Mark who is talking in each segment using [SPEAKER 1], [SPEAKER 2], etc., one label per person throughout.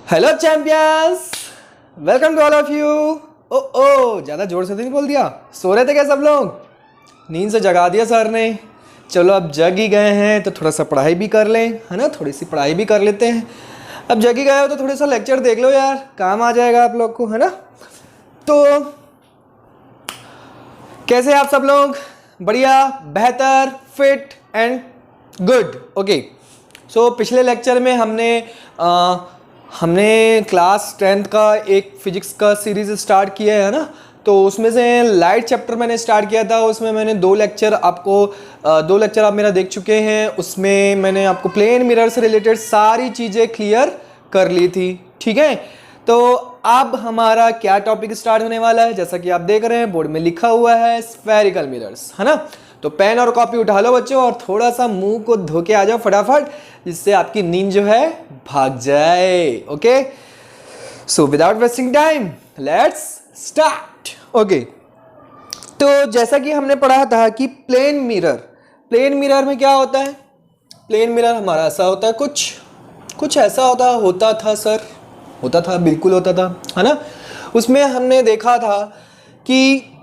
[SPEAKER 1] Hello champions, welcome to all of you. ओ ज़्यादा जोर से तो नहीं बोल दिया? सो रहे थे क्या सब लोग? नींद से जगा दिया सर ने। चलो अब जग ही गए हैं तो थोड़ा सा पढ़ाई भी कर लें, है ना? थोड़ी सी पढ़ाई भी कर लेते हैं। अब जग ही गए हो तो थोड़ा सा लेक्चर देख लो यार, काम आ जाएगा आप लोग को, है ना? तो कैसे आप सब लोग? बढ़िया, बेहतर, फिट एंड गुड। ओके, सो पिछले लेक्चर में हमने क्लास 10th का एक फिजिक्स का सीरीज स्टार्ट किया है ना। तो उसमें से लाइट चैप्टर मैंने स्टार्ट किया था। उसमें मैंने दो लेक्चर आप मेरा देख चुके हैं। उसमें मैंने आपको प्लेन मिरर से रिलेटेड सारी चीज़ें क्लियर कर ली थी, ठीक है? तो अब हमारा क्या टॉपिक स्टार्ट होने वाला है? जैसा कि आप देख रहे हैं बोर्ड में लिखा हुआ है स्फेरिकल मिरर्स, है ना? तो पेन और कॉपी उठा लो बच्चों और थोड़ा सा मुंह को धो के आ जाओ फटाफट, जिससे आपकी नींद जो है भाग जाए। Okay, so without wasting time let's start. Okay, तो जैसा कि हमने पढ़ा था कि प्लेन मिरर में क्या होता है? प्लेन मिरर हमारा ऐसा होता है, कुछ ऐसा होता था सर, होता था, बिल्कुल होता था, है ना? उसमें हमने देखा था कि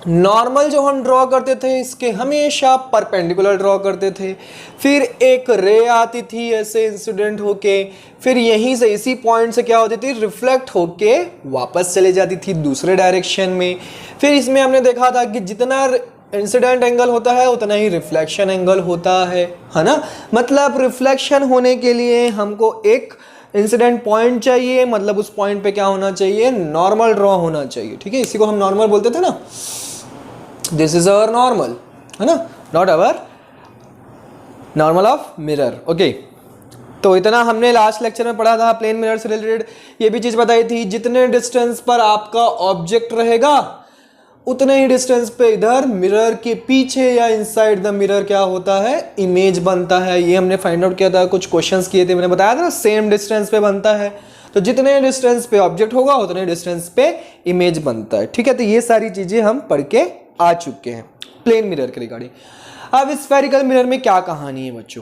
[SPEAKER 1] नॉर्मल जो हम ड्रॉ करते थे इसके हमेशा परपेंडिकुलर ड्रॉ करते थे। फिर एक रे आती थी ऐसे इंसिडेंट होके, फिर यहीं से इसी पॉइंट से क्या होती थी, रिफ्लेक्ट होके वापस चले जाती थी दूसरे डायरेक्शन में। फिर इसमें हमने देखा था कि जितना इंसिडेंट एंगल होता है उतना ही रिफ्लेक्शन एंगल होता है ना? मतलब रिफ्लेक्शन होने के लिए हमको एक इंसिडेंट पॉइंट चाहिए, मतलब उस पॉइंट पे क्या होना चाहिए, नॉर्मल ड्रॉ होना चाहिए, ठीक है? इसी को हम नॉर्मल बोलते थे ना, दिस इज अवर नॉर्मल, है ना? Not our normal of mirror. Okay, तो इतना हमने लास्ट लेक्चर में पढ़ा था। प्लेन मिरर से रिलेटेड ये भी चीज बताई थी, जितने डिस्टेंस पर आपका ऑब्जेक्ट रहेगा उतने ही डिस्टेंस पे इधर मिरर के पीछे या इनसाइड द मिरर क्या होता है, इमेज बनता है। ये हमने फाइंड आउट किया था, कुछ क्वेश्चंस किए थे, मैंने बताया था ना, सेम डिस्टेंस पे बनता है। तो जितने डिस्टेंस पे ऑब्जेक्ट होगा उतने डिस्टेंस पे इमेज बनता है, ठीक है? तो ये सारी चीजें हम पढ़ के आ चुके हैं प्लेन मिरर के रिगार्डिंग। अब स्फेरिकल मिरर में क्या कहानी है बच्चों?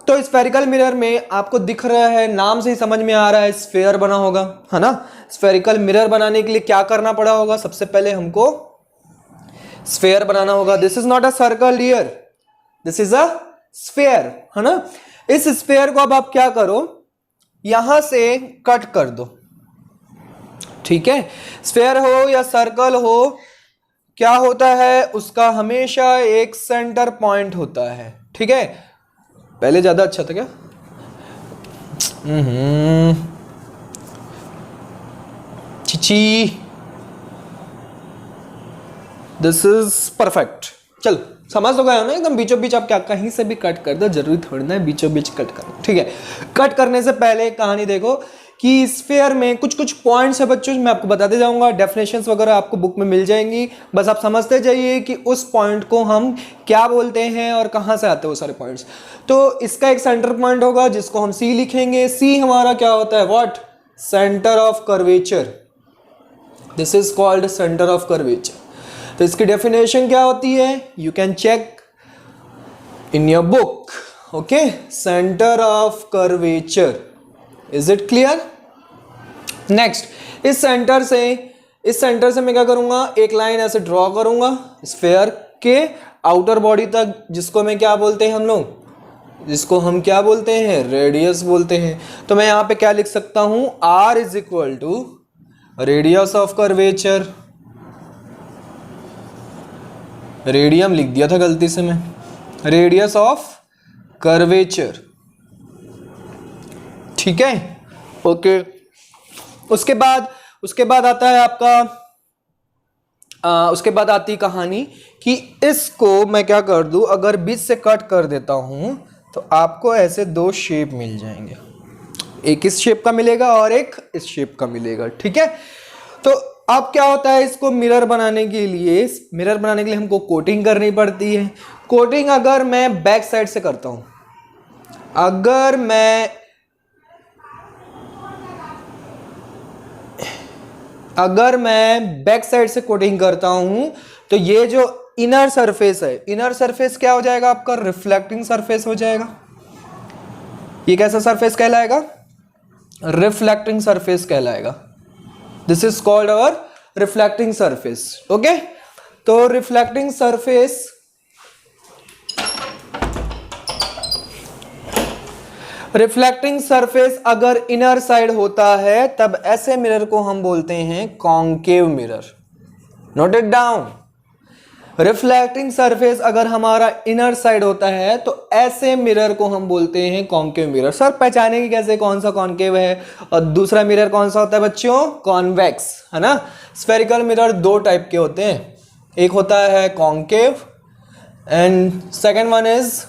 [SPEAKER 1] तो स्फेरिकल मिरर में आपको दिख रहा है, नाम से ही समझ में आ रहा है, स्फेयर बना होगा, है ना? स्फेरिकल मिरर बनाने के लिए क्या करना पड़ा होगा? सबसे पहले हमको स्फेयर बनाना होगा। This is not a circle dear, this is a sphere, है ना? इस स्फेयर को अब आप क्या करो, यहां से कट कर दो, ठीक है? स्फेयर हो या सर्कल हो, क्या होता है, उसका हमेशा एक सेंटर पॉइंट होता है, ठीक है? पहले ज्यादा अच्छा था क्या? Chichi, this is perfect. चल समझ तो गए हो ना एकदम? बीचों बीच आप क्या कहीं से भी कट कर दो, जरूरी थोड़ी ना है बीचों बीच कट करना, ठीक है? कट करने से पहले कहानी देखो कि स्फेयर में कुछ कुछ पॉइंट्स है बच्चों, मैं आपको बताते जाऊंगा। डेफिनेशंस वगैरह आपको बुक में मिल जाएंगी, बस आप समझते जाइए कि उस पॉइंट को हम क्या बोलते हैं और कहां से आते हैं वो सारे पॉइंट्स। तो इसका एक सेंटर पॉइंट होगा जिसको हम सी लिखेंगे। सी हमारा क्या होता है, what? Centre of curvature. This is called centre of curvature. तो इसकी डेफिनेशन क्या होती है, you can check in your book. Okay, centre of curvature, is it clear? Next, इस सेंटर से मैं क्या करूंगा, एक लाइन ऐसे ड्रॉ करूंगा स्फेयर के आउटर बॉडी तक, जिसको मैं क्या बोलते हैं हम लोग, जिसको हम क्या बोलते हैं, रेडियस बोलते हैं। तो मैं यहां पे क्या लिख सकता हूं, R is equal to radius of curvature. Radium लिख दिया था गलती से मैं, रेडियस ऑफ कर्वेचर, ठीक है? ओके, उसके बाद आता है आपका उसके बाद आती कहानी कि इसको मैं क्या कर दूं, अगर बीच से कट कर देता हूं तो आपको ऐसे दो शेप मिल जाएंगे, एक इस शेप का मिलेगा और एक इस शेप का मिलेगा, ठीक है? तो अब क्या होता है, इसको मिरर बनाने के लिए हमको कोटिंग करनी पड़ती है। कोटिंग अगर मैं बैक साइड से करता हूं, अगर मैं बैक साइड से कोटिंग करता हूं तो ये जो इनर सरफेस है, इनर सरफेस क्या हो जाएगा आपका, रिफ्लेक्टिंग सरफेस हो जाएगा। ये कैसा सरफेस कहलाएगा, रिफ्लेक्टिंग सरफेस कहलाएगा। This is called our reflecting surface. Okay, तो रिफ्लेक्टिंग सरफेस अगर इनर साइड होता है तब ऐसे मिरर को हम बोलते हैं concave mirror. Note it down. Reflecting surface अगर हमारा इनर साइड होता है तो ऐसे मिरर को हम बोलते हैं कॉन्केव मिरर। सर पहचानेंगे कैसे कौन सा कॉन्केव है और दूसरा मिरर कौन सा होता है बच्चों? कॉन्वेक्स, है ना। स्फेरिकल मिरर दो टाइप के होते हैं, एक होता है concave and second one is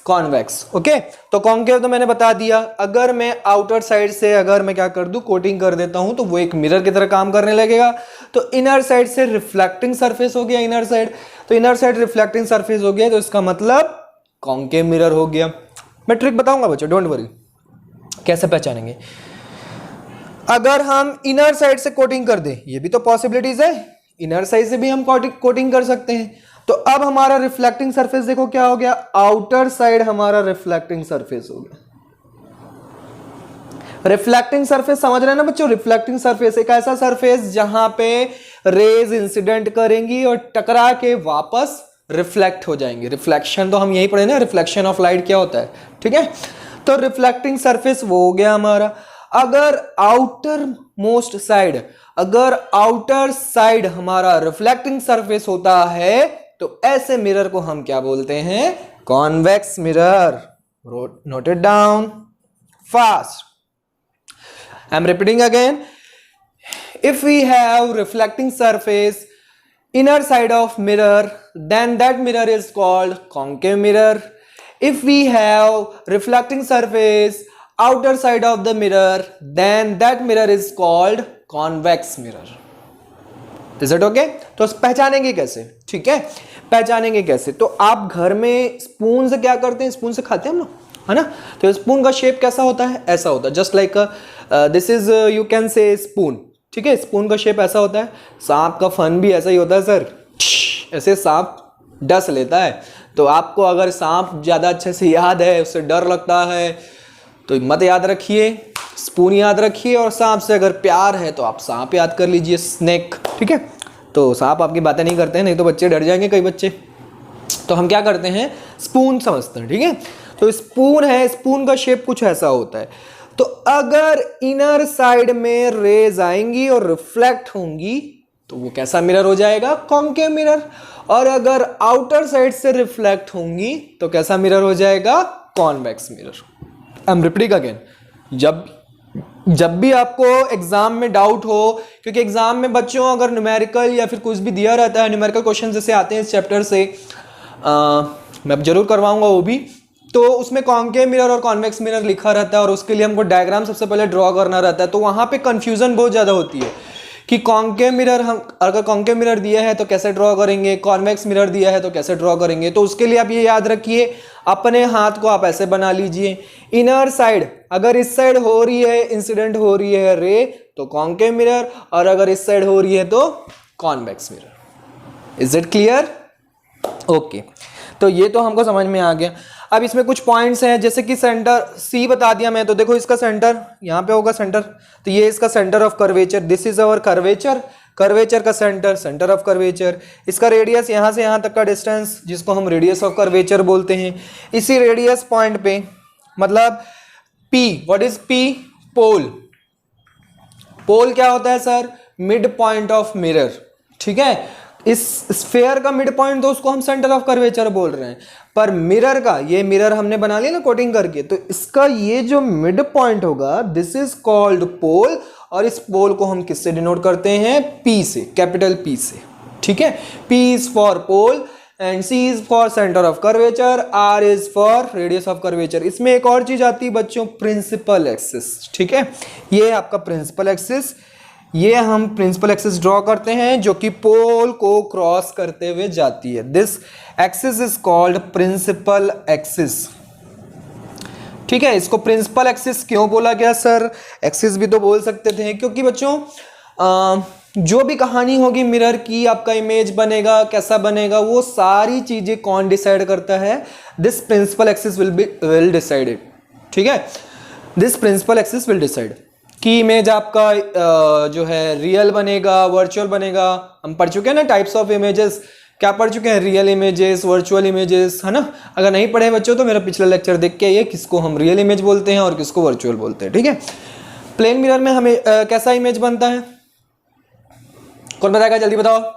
[SPEAKER 1] convex. Okay, तो कॉन्केव तो मैंने बता दिया। अगर मैं आउटर साइड से अगर मैं क्या कर दूं, कोटिंग कर देता हूं तो वो एक मिरर की तरह काम करने लगेगा। तो इनर साइड से रिफ्लेक्टिंग सरफेस हो गया, इनर साइड रिफ्लेक्टिंग सरफेस हो गया, तो इसका मतलब कॉन्केव मिरर हो गया। मैं ट्रिक बताऊंगा बच्चों, डोंट वरी। कैसे पहचानेंगे? अगर हम इनर साइड से कोटिंग कर दें, ये भी तो पॉसिबिलिटीज है, इनर साइड से भी हम कोटिंग कर सकते हैं। तो अब हमारा रिफ्लेक्टिंग सरफेस देखो क्या हो गया, आउटर साइड हमारा रिफ्लेक्टिंग सरफेस हो गया। रिफ्लेक्टिंग सरफेस समझ रहे हैं ना बच्चों? रिफ्लेक्टिंग सरफेस एक ऐसा सरफेस जहां पे रेज इंसिडेंट करेंगी और टकरा के वापस रिफ्लेक्ट हो जाएंगे। रिफ्लेक्शन तो हम यही पढ़े ना, रिफ्लेक्शन ऑफ लाइट क्या होता है, ठीक है। तो रिफ्लेक्टिंग सरफेस वो हो गया हमारा। अगर आउटर साइड हमारा रिफ्लेक्टिंग सरफेस होता है तो ऐसे मिरर को हम क्या बोलते हैं? Convex mirror. Note it down fast. I am repeating again. If we have reflecting surface inner side of mirror, then that mirror is called concave mirror. If we have reflecting surface outer side of the mirror, then that mirror is called convex mirror. Is it okay? तो पहचानेंगे कैसे? ठीक है, पहचानेंगे कैसे? तो आप घर में स्पून से क्या करते हैं? स्पून से खाते हैं हम लोग, है ना। तो स्पून का शेप कैसा होता है? ऐसा होता है, just like this is you can say spoon. ठीक है, स्पून का शेप ऐसा होता है। सांप का फन भी ऐसा ही होता है सर, ऐसे सांप डस लेता है। तो आपको अगर सांप ज़्यादा अच्छे से याद है, उससे डर लगता है, तो मत याद रखिए, स्पून याद रखिए। और सांप से अगर प्यार है तो आप सांप याद कर लीजिए, स्नेक। ठीक है, तो सांप आपकी बातें नहीं करते हैं, नहीं तो बच्चे डर जाएंगे कई बच्चे। तो हम क्या करते हैं? स्पून समझते हैं। ठीक है, तो स्पून है, स्पून का शेप कुछ ऐसा होता है। तो अगर इनर साइड में रेज आएंगी और रिफ्लेक्ट होंगी तो वो कैसा मिरर हो जाएगा? Concave mirror. और अगर आउटर साइड से रिफ्लेक्ट होंगी तो कैसा मिरर हो जाएगा? Convex mirror. I am repeating again. जब भी आपको एग्जाम में डाउट हो, क्योंकि एग्जाम में बच्चों अगर न्यूमेरिकल या फिर कुछ भी दिया रहता है, न्यूमेरिकल क्वेश्चन जैसे आते हैं इस चैप्टर से, मैं जरूर करवाऊंगा वो भी, तो उसमें कॉन्केव मिरर और कॉन्वेक्स मिरर लिखा रहता है और उसके लिए हमको डायग्राम सबसे पहले ड्रॉ करना रहता है। तो वहाँ पे कंफ्यूजन बहुत ज़्यादा होती है कि कॉन्केव मिरर, हम अगर कॉन्केव मिरर दिया है तो कैसे ड्रॉ करेंगे, कॉन्वेक्स मिरर दिया है तो कैसे ड्रॉ करेंगे। तो उसके लिए आप ये याद रखिए, अपने हाथ को आप ऐसे बना लीजिए। इनर साइड अगर इस साइड हो रही है, इंसिडेंट हो रही है रे, तो कॉन्केव मिरर, और अगर इस साइड हो रही है तो convex mirror. Is it clear? Okay, तो ये तो हमको समझ में आ गया। अब इसमें कुछ पॉइंट्स हैं, जैसे कि सेंटर सी बता दिया मैं, तो देखो इसका सेंटर यहाँ पे होगा सेंटर, तो ये इसका centre of curvature, this is our curvature, curvature का सेंटर, सेंटर ऑफ कर्वेचर। इसका रेडियस यहाँ से यहाँ तक का डिस्टेंस, जिसको हम रेडियस ऑफ कर्वेचर बोलते हैं। इसी रेडियस पॉइंट पे मतलब P, व्हाट इज P? पोल। पोल क्या होता है sir? Mid point of mirror. ठीक है, इस स्फेयर का मिड पॉइंट तो उसको हम सेंटर ऑफ कर्वेचर बोल रहे हैं, पर मिरर का, ये मिरर हमने बना लिया ना कोटिंग करके, तो इसका ये जो मिड पॉइंट होगा, दिस इज कॉल्ड पोल। और इस पोल को हम किससे डिनोट करते हैं? P से, कैपिटल P से। ठीक है, P is for pole and C is for centre of curvature, R is for radius of curvature. इसमें एक और चीज आती है बच्चों, प्रिंसिपल एक्सिस। ठीक है, ये आपका प्रिंसिपल एक्सिस, ये हम प्रिंसिपल एक्सिस ड्रॉ करते हैं जो कि पोल को क्रॉस करते हुए जाती है। This axis is called principal axis. ठीक है, इसको प्रिंसिपल एक्सिस क्यों बोला गया सर? एक्सिस भी तो बोल सकते थे, क्योंकि बच्चों जो भी कहानी होगी मिरर की, आपका इमेज बनेगा कैसा बनेगा, वो सारी चीजें कौन डिसाइड करता है? This principle axis will decided. ठीक है। This principle axis will decide कि इमेज आपका जो है रियल बनेगा, वर्चुअल बनेगा। हम पढ़ चुके हैं ना टाइप्स ऑफ इमेजेस, क्या पढ़ चुके हैं, रियल इमेजेस, वर्चुअल इमेजेस, है ना। अगर नहीं पढ़े बच्चों तो मेरा पिछला लेक्चर देख के आइए, किसको हम रियल इमेज बोलते हैं और किसको वर्चुअल बोलते हैं, ठीक है। प्लेन मिरर में हमें कैसा इमेज बनता है, कौन बताएगा, जल्दी बताओ।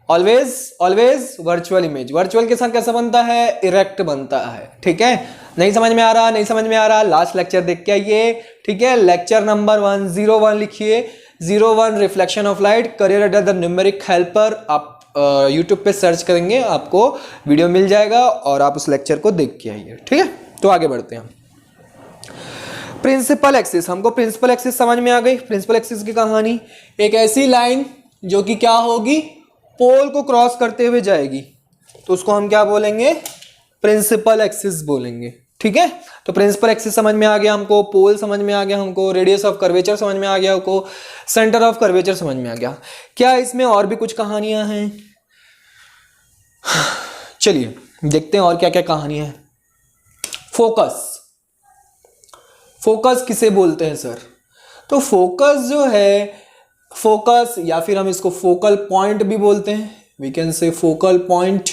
[SPEAKER 1] Always always virtual image. Virtual के साथ कैसा बनता है, इरेक्ट बनता है, ठीक है। नहीं समझ में आ रहा, नहीं समझ में आ रहा, लास्ट लेक्चर देख के आइए, ठीक है। लेक्चर नंबर 101 लिखिए, 01 reflection of light, career under the numeric helper. आप यूट्यूब पे सर्च करेंगे, आपको वीडियो मिल जाएगा और आप उस लेक्चर को देख के आइए, ठीक है। तो आगे बढ़ते हैं। प्रिंसिपल एक्सिस, हमको प्रिंसिपल एक्सिस समझ में आ गई। प्रिंसिपल एक्सिस की कहानी, एक ऐसी लाइन जो कि क्या होगी, पोल को क्रॉस करते हुए जाएगी, तो उसको हम क्या बोलेंगे, प्रिंसिपल एक्सिस बोलेंगे, ठीक है। तो प्रिंसिपल एक्सिस समझ में आ गया हमको, पोल समझ में आ गया हमको, रेडियस ऑफ कर्वेचर समझ में आ गया हमको, सेंटर ऑफ कर्वेचर समझ में आ गया। क्या इसमें और भी कुछ कहानियां हैं, चलिए देखते हैं और क्या क्या कहानियां हैं। फोकस, फोकस किसे बोलते हैं सर, तो फोकस जो है, फोकस या फिर हम इसको फोकल पॉइंट भी बोलते हैं, we can say focal point,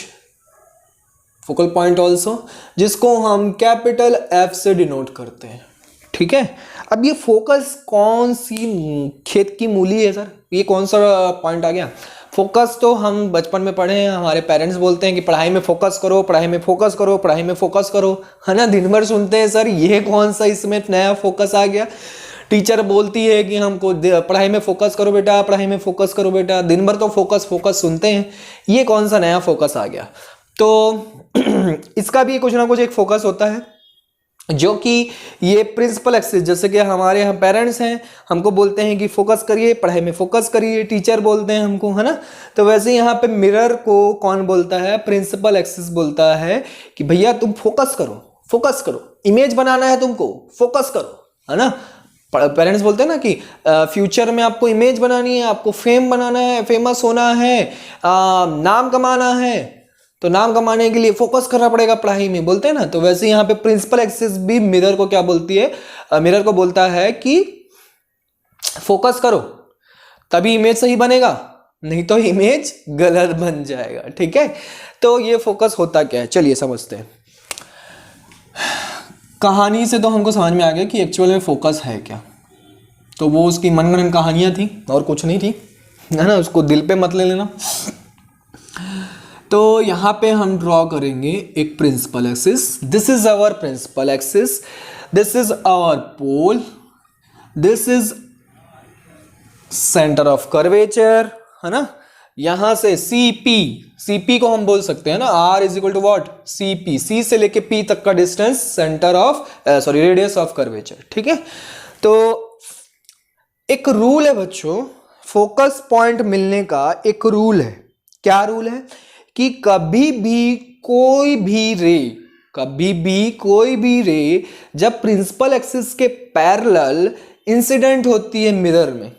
[SPEAKER 1] focal point also, जिसको हम कैपिटल F से डिनोट करते हैं, ठीक है। अब ये फोकस कौन सी खेत की मूली है सर, ये कौन सा पॉइंट आ गया। फोकस तो हम बचपन में पढ़े हैं, हमारे पेरेंट्स बोलते हैं कि पढ़ाई में फोकस करो, पढ़ाई में फोकस करो, पढ़ाई में फोकस करो, है ना। दिन भर सुनते हैं सर, ये कौन सा इसमें नया फोकस आ गया। टीचर बोलती है कि हमको पढ़ाई में फोकस करो बेटा, पढ़ाई में फोकस करो बेटा, दिन भर तो फोकस फोकस सुनते हैं, ये कौन सा नया फोकस आ गया। तो इसका भी कुछ ना कुछ एक फोकस होता है, जो कि ये प्रिंसिपल एक्सिस, जैसे कि हमारे यहाँ पेरेंट्स हैं, हमको बोलते हैं कि फोकस करिए, पढ़ाई में फोकस करिए, टीचर बोलते हैं हमको, है ना। तो वैसे यहाँ पे मिरर को कौन बोलता है, प्रिंसिपल एक्सिस बोलता है कि भैया तुम फोकस करो, फोकस करो, इमेज बनाना है तुमको, फोकस करो, है ना। पेरेंट्स बोलते हैं ना कि फ्यूचर में आपको इमेज बनानी है, आपको फेम बनाना है, फेमस होना है, नाम कमाना है, तो नाम कमाने के लिए फोकस करना पड़ेगा पढ़ाई में, बोलते हैं ना। तो वैसे यहाँ पे प्रिंसिपल एक्सिस भी मिरर को क्या बोलती है, मिरर को बोलता है कि फोकस करो तभी इमेज सही बनेगा, नहीं तो इमेज गलत बन जाएगा, ठीक है। तो ये फोकस होता क्या है, चलिए समझते हैं। कहानी से तो हमको समझ में आ गया कि एक्चुअल में फोकस है क्या, तो वो उसकी मनगढ़ंत कहानियां थी और कुछ नहीं थी, है ना, उसको दिल पे मत ले लेना। तो यहाँ पे हम ड्रॉ करेंगे एक principal axis, this is our principal axis, this is our pole, this is centre of curvature, है ना। यहां से सीपी को हम बोल सकते हैं ना, R is equal to what, CP, C से लेके P तक का distance centre of radius of curvature, ठीक है। तो एक रूल है बच्चों, फोकस पॉइंट मिलने का एक रूल है, क्या रूल है कि कभी भी कोई भी रे जब प्रिंसिपल एक्सिस के पैरेलल इंसिडेंट होती है मिरर में,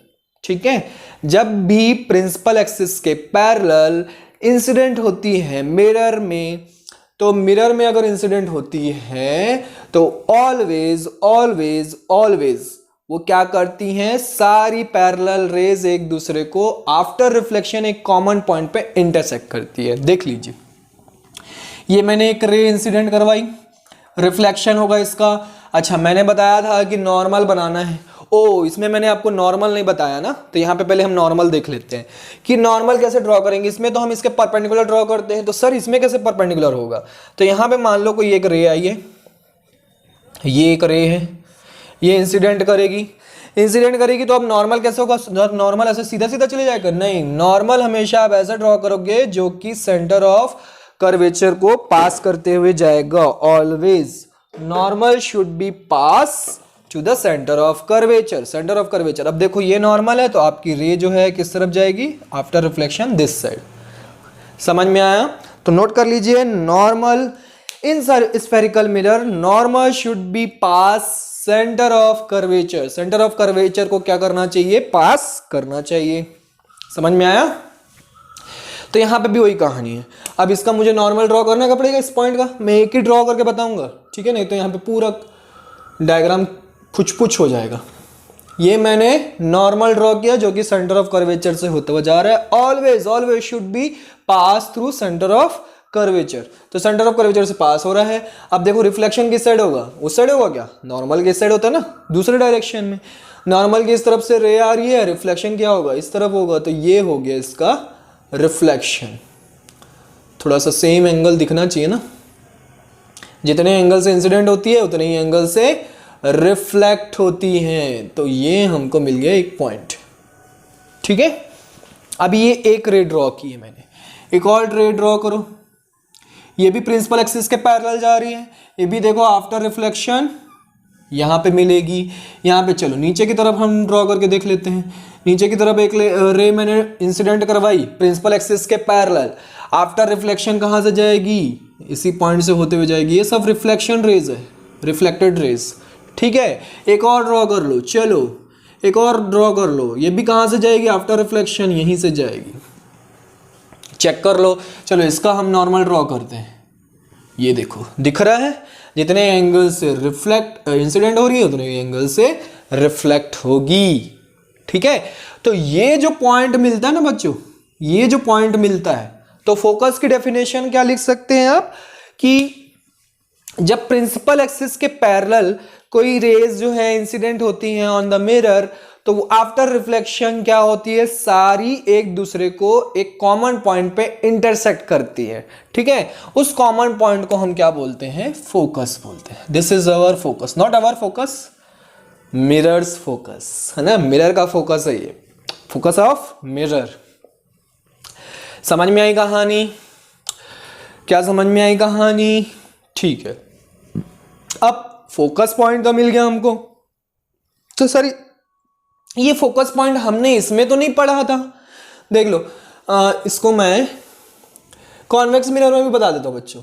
[SPEAKER 1] ठीक है, जब भी प्रिंसिपल एक्सिस के पैरेलल इंसिडेंट होती है मिरर में, तो मिरर में अगर इंसिडेंट होती है तो ऑलवेज ऑलवेज ऑलवेज वो क्या करती हैं, सारी पैरेलल रेज एक दूसरे को आफ्टर रिफ्लेक्शन एक कॉमन पॉइंट पे इंटरसेक्ट करती है। देख लीजिए, ये मैंने एक रे इंसिडेंट करवाई, रिफ्लेक्शन होगा इसका। अच्छा, मैंने बताया था कि नॉर्मल बनाना है, इसमें मैंने आपको नॉर्मल नहीं बताया ना, तो यहाँ पे पहले हम नॉर्मल देख लेते हैं कि नॉर्मल कैसे ड्रॉ करेंगे। इसमें तो हम इसके परपेंडिकुलर ड्रॉ करते हैं, तो सर इसमें कैसे परपेंडिकुलर होगा। तो यहाँ पे मान लो कोई एक रे आई है, ये एक रे है, ये इंसिडेंट करेगी तो अब नॉर्मल कैसे होगा, नॉर्मल ऐसे सीधा सीधा चले जाएगा, नहीं, नॉर्मल हमेशा आप ऐसा ड्रॉ करोगे जो कि सेंटर ऑफ कर्वेचर को पास करते हुए जाएगा। Always normal should be pass to the centre of curvature, centre of curvature. अब देखो ये नॉर्मल है तो आपकी रे जो है किस तरफ जाएगी, आफ्टर रिफ्लेक्शन दिस साइड। समझ में आया, तो नोट कर लीजिए, normal in spherical mirror normal should be pass centre of curvature, centre of curvature को क्या करना चाहिए, पास करना चाहिए। समझ में आया। तो यहां पे भी वही कहानी है। अब इसका मुझे नॉर्मल ड्रॉ करना का पड़ेगा, इस पॉइंट का मैं एक ही ड्रॉ करके बताऊंगा, ठीक है, नहीं तो यहाँ पे पूरा डायग्राम पुछ हो जाएगा। ये मैंने नॉर्मल ड्रॉ किया जो कि सेंटर ऑफ कर्वेचर से होते हुए जा रहा है। Always always should be pass through centre of curvature, तो सेंटर ऑफ कर्वेचर से पास हो रहा है। अब देखो रिफ्लेक्शन किस साइड होगा, उस साइड होगा क्या, नॉर्मल के साइड होता है ना, दूसरे डायरेक्शन में। नॉर्मल की इस तरफ से रे आ रही है, रिफ्लेक्शन क्या होगा, इस तरफ होगा, तो ये हो गया इसका रिफ्लेक्शन। थोड़ा सा सेम एंगल दिखना चाहिए ना, जितने एंगल से इंसिडेंट होती है उतने ही एंगल से रिफ्लेक्ट होती हैं। तो ये हमको मिल गया एक पॉइंट। ठीक है, अभी ये एक रे ड्रॉ की है मैंने, एक और रे ड्रॉ करो। ये भी प्रिंसिपल एक्सिस के पैरेलल जा रही है। ये भी देखो आफ्टर रिफ्लेक्शन यहाँ पे मिलेगी। यहाँ पे चलो नीचे की तरफ हम ड्रॉ करके देख लेते हैं। नीचे की तरफ एक रे मैंने इंसिडेंट करवाई प्रिंसिपल एक्सिस के पैरेलल। आफ्टर रिफ्लेक्शन कहाँ से जाएगी, इसी पॉइंट से होते हुए जाएगी। ये सब रिफ्लेक्शन रेज है, रिफ्लेक्टेड रेज। ठीक है, एक और ड्रॉ कर लो, चलो एक और ड्रॉ कर लो। ये भी कहाँ से जाएगी, आफ्टर रिफ्लेक्शन यहीं से जाएगी। चेक कर लो। चलो इसका हम नॉर्मल ड्रॉ करते हैं। ये देखो दिख रहा है, जितने एंगल से रिफ्लेक्ट इंसिडेंट हो रही है उतने एंगल से रिफ्लेक्ट होगी। ठीक है, तो ये जो पॉइंट मिलता है ना बच्चों, ये जो पॉइंट मिलता है, तो फोकस की डेफिनेशन क्या लिख सकते हैं आप कि जब प्रिंसिपल एक्सिस के पैरेलल कोई रेज जो है इंसिडेंट होती हैं ऑन द मिरर, तो आफ्टर रिफ्लेक्शन क्या होती है, सारी एक दूसरे को एक कॉमन पॉइंट पे इंटरसेक्ट करती है। ठीक है, उस कॉमन पॉइंट को हम क्या बोलते हैं, फोकस बोलते हैं। This is our focus, not our focus, mirrors focus है ना, मिरर का फोकस है ये, फोकस ऑफ मिरर। समझ में आई कहानी, क्या समझ में आई कहानी? ठीक है, अब फोकस पॉइंट का मिल गया हमको। तो सर ये फोकस पॉइंट हमने इसमें तो नहीं पढ़ा था। देख लो, इसको मैं कॉन्वेक्स मिरर में भी बता देता हूँ बच्चों।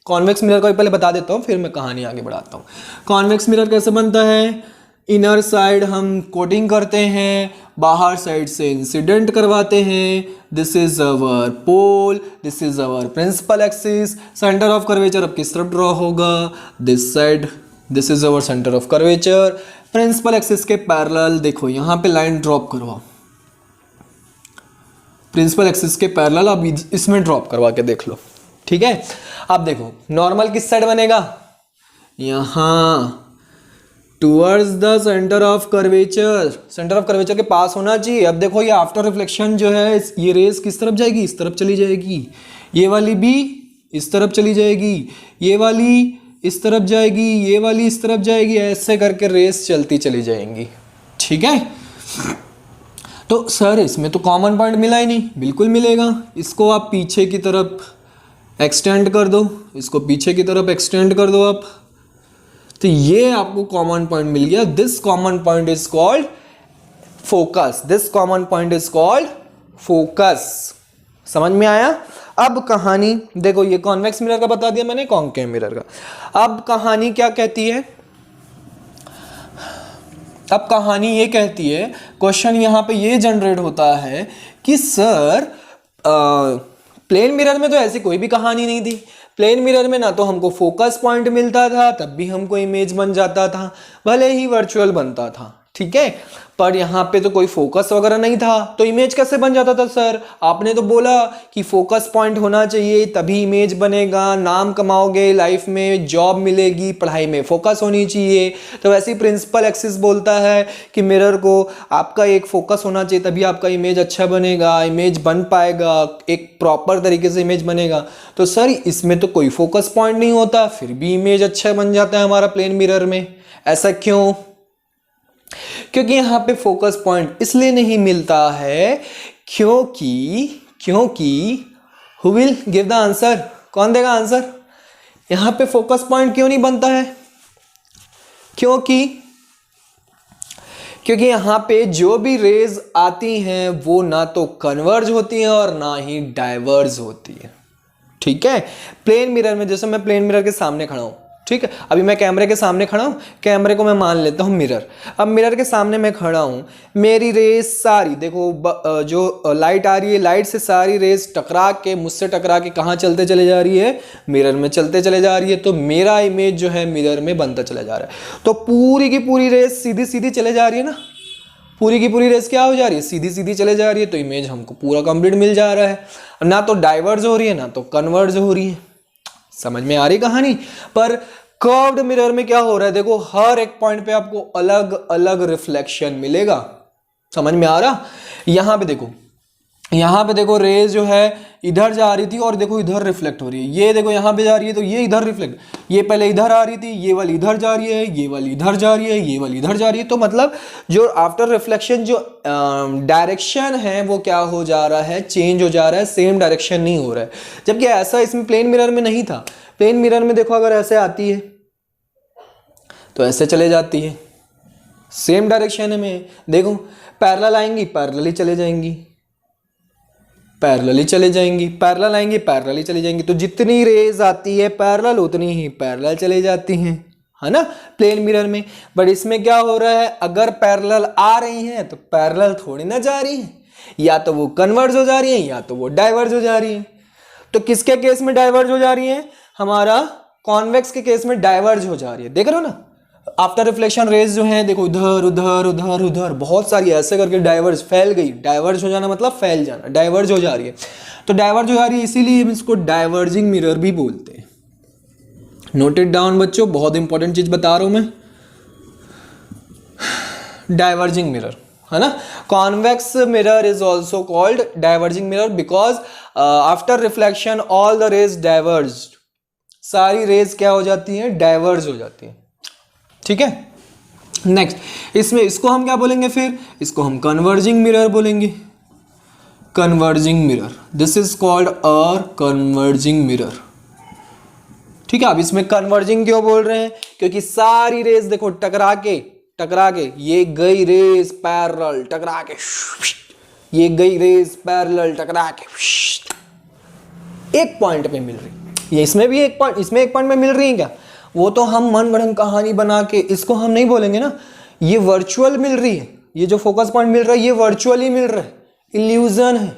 [SPEAKER 1] कॉन्वेक्स मिरर का भी पहले बता देता हूँ, फिर मैं कहानी आगे बढ़ाता हूँ। कॉन्वेक्स मिरर कैसे बनता है, इनर साइड हम कोटिंग करते हैं, बाहर साइड से इंसिडेंट करवाते हैं। This is our pole, this is our principal axis. Centre of curvature अब किस तरफ ड्रॉ होगा, this side, this is our centre of curvature. Principal axis के पैरेलल देखो यहाँ पे लाइन ड्रॉप करवाओ, प्रिंसिपल एक्सिस के पैरेलल अब इसमें ड्रॉप करवा के देख लो। ठीक है, अब देखो नॉर्मल किस साइड बनेगा, यहाँ towards the centre of curvature, centre of curvature के पास होना चाहिए। अब देखो ये आफ्टर रिफ्लेक्शन जो है, ये रेस किस तरफ जाएगी, इस तरफ चली जाएगी। ये वाली भी इस तरफ चली जाएगी, ये वाली इस तरफ जाएगी, ये वाली इस तरफ जाएगी, ऐसे करके रेस चलती चली जाएंगी। ठीक है, तो सर इसमें तो कॉमन पॉइंट मिला ही नहीं, बिल्कुल मिलेगा। इसको आप पीछे की तरफ एक्सटेंड कर दो, इसको पीछे की तरफ एक्सटेंड कर दो आप, तो ये आपको कॉमन पॉइंट मिल गया। This common point is called focus, this common point is called focus. समझ में आया? अब कहानी देखो, ये कॉन्वेक्स मिरर का बता दिया मैंने, कॉन्केव मिरर का। अब कहानी क्या कहती है, अब कहानी ये कहती है, क्वेश्चन यहाँ पे ये जनरेट होता है कि सर प्लेन मिरर में तो ऐसी कोई भी कहानी नहीं थी। प्लेन मिरर में ना तो हमको फोकस पॉइंट मिलता था, तब भी हमको इमेज बन जाता था, भले ही वर्चुअल बनता था। ठीक है, पर यहाँ पे तो कोई फोकस वगैरह नहीं था, तो इमेज कैसे बन जाता था सर? आपने तो बोला कि फोकस पॉइंट होना चाहिए तभी इमेज बनेगा, नाम कमाओगे लाइफ में, जॉब मिलेगी, पढ़ाई में फोकस होनी चाहिए। तो वैसे ही प्रिंसिपल एक्सिस बोलता है कि मिरर को आपका एक फोकस होना चाहिए तभी आपका इमेज अच्छा बनेगा, इमेज बन पाएगा, एक प्रॉपर तरीके से इमेज बनेगा। तो सर इसमें तो कोई फोकस पॉइंट नहीं होता, फिर भी इमेज अच्छा बन जाता है हमारा प्लेन मिरर में, ऐसा क्यों? क्योंकि यहाँ पे फोकस पॉइंट इसलिए नहीं मिलता है क्योंकि who will give the answer, कौन देगा आंसर? यहाँ पे फोकस पॉइंट क्यों नहीं बनता है? क्योंकि यहाँ पे जो भी रेज आती हैं वो ना तो कन्वर्ज होती हैं और ना ही डाइवर्ज होती है। ठीक है, प्लेन मिरर में, जैसे मैं प्लेन मिरर के सामने खड़ा हूं, ठीक है, अभी मैं कैमरे के सामने खड़ा हूँ, कैमरे को मैं मान लेता हूँ मिरर। अब मिरर के सामने मैं खड़ा हूँ, मेरी रेज सारी देखो जो लाइट आ रही है, लाइट से सारी रेज टकरा के, मुझसे टकरा के कहाँ चलते चले जा रही है, मिरर में चलते चले जा रही है। तो मेरा इमेज जो है मिरर में बनता चला जा रहा है। तो पूरी की पूरी रेज सीधी सीधी चले जा रही है ना, पूरी की पूरी रेस क्या हो जा रही है, सीधी सीधी चले जा रही है। तो इमेज हमको पूरा कंप्लीट मिल जा रहा है, ना तो डाइवर्ज हो रही है ना तो कन्वर्ज हो रही है। समझ में आ रही कहानी। पर कर्व्ड मिरर में क्या हो रहा है, देखो हर एक पॉइंट पे आपको अलग अलग रिफ्लेक्शन मिलेगा। समझ में आ रहा। यहाँ पे देखो रेज जो है इधर जा रही थी और देखो इधर रिफ्लेक्ट हो रही है। ये देखो यहाँ पे जा रही है तो ये इधर रिफ्लेक्ट, ये पहले इधर आ रही थी, ये वाली इधर जा रही है, ये वाली इधर जा रही है, ये वाली इधर जा रही है। तो मतलब जो आफ्टर रिफ्लेक्शन जो डायरेक्शन है वो क्या हो जा रहा है, चेंज हो जा रहा है, सेम डायरेक्शन नहीं हो रहा है। जबकि ऐसा इसमें प्लेन मिरर में नहीं था। प्लेन मिरर में देखो अगर ऐसे आती है तो ऐसे चले जाती है, सेम डायरेक्शन में। देखो पैरेलल आएंगी, पैरेलली चले जाएंगी, पैरेलली चले जाएंगी, पैरेलल आएंगी, पैरेलली चली जाएंगी। तो जितनी रेज आती है पैरेलल उतनी ही पैरेलल चली जाती हैं, है ना, प्लेन मिरर में। बट इसमें क्या हो रहा है, अगर पैरेलल आ रही हैं तो पैरेलल थोड़ी ना जा रही है, या तो वो कन्वर्ज हो जा रही है या तो वो डाइवर्ज हो जा रही है। तो किसके केस में डाइवर्ज हो जा रही है, हमारा कॉन्वेक्स के केस में डाइवर्ज हो जा रही है। देख रहे हो ना, आफ्टर रिफ्लेक्शन रेज जो है देखो इधर उधर उधर उधर बहुत सारी ऐसे करके डाइवर्ज, फैल गई। डाइवर्ज हो जाना मतलब फैल जाना, डाइवर्ज हो जा रही है। तो डाइवर्ज हो जा रही है, इसीलिए हम इसको डाइवर्जिंग मिरर भी बोलते हैं। नोटेड डाउन बच्चों, बहुत इंपॉर्टेंट चीज बता रहा हूं मैं। डाइवर्जिंग मिरर, है ना। Convex mirror is also called diverging mirror because after reflection all the rays diverged. सारी रेज क्या हो जाती है, डाइवर्ज हो जाती है। ठीक है, नेक्स्ट इसमें इसको हम क्या बोलेंगे, फिर इसको हम कन्वर्जिंग मिरर बोलेंगे। Converging mirror, this is called a converging mirror. ठीक है, अब इसमें कन्वर्जिंग क्यों बोल रहे हैं, क्योंकि सारी रेज देखो टकरा के ये गई रेज पैरेलल, टकरा के ये गई रेज पैरेलल, टकरा के एक पॉइंट पे मिल रही। ये इसमें भी एक पॉइंट, इसमें एक पॉइंट में मिल रही है क्या, वो तो हम मन गढ़ंत कहानी बना के इसको हम नहीं बोलेंगे ना। ये वर्चुअल मिल रही है, ये जो फोकस पॉइंट मिल रहा है ये वर्चुअली मिल रहा है, इल्यूजन है।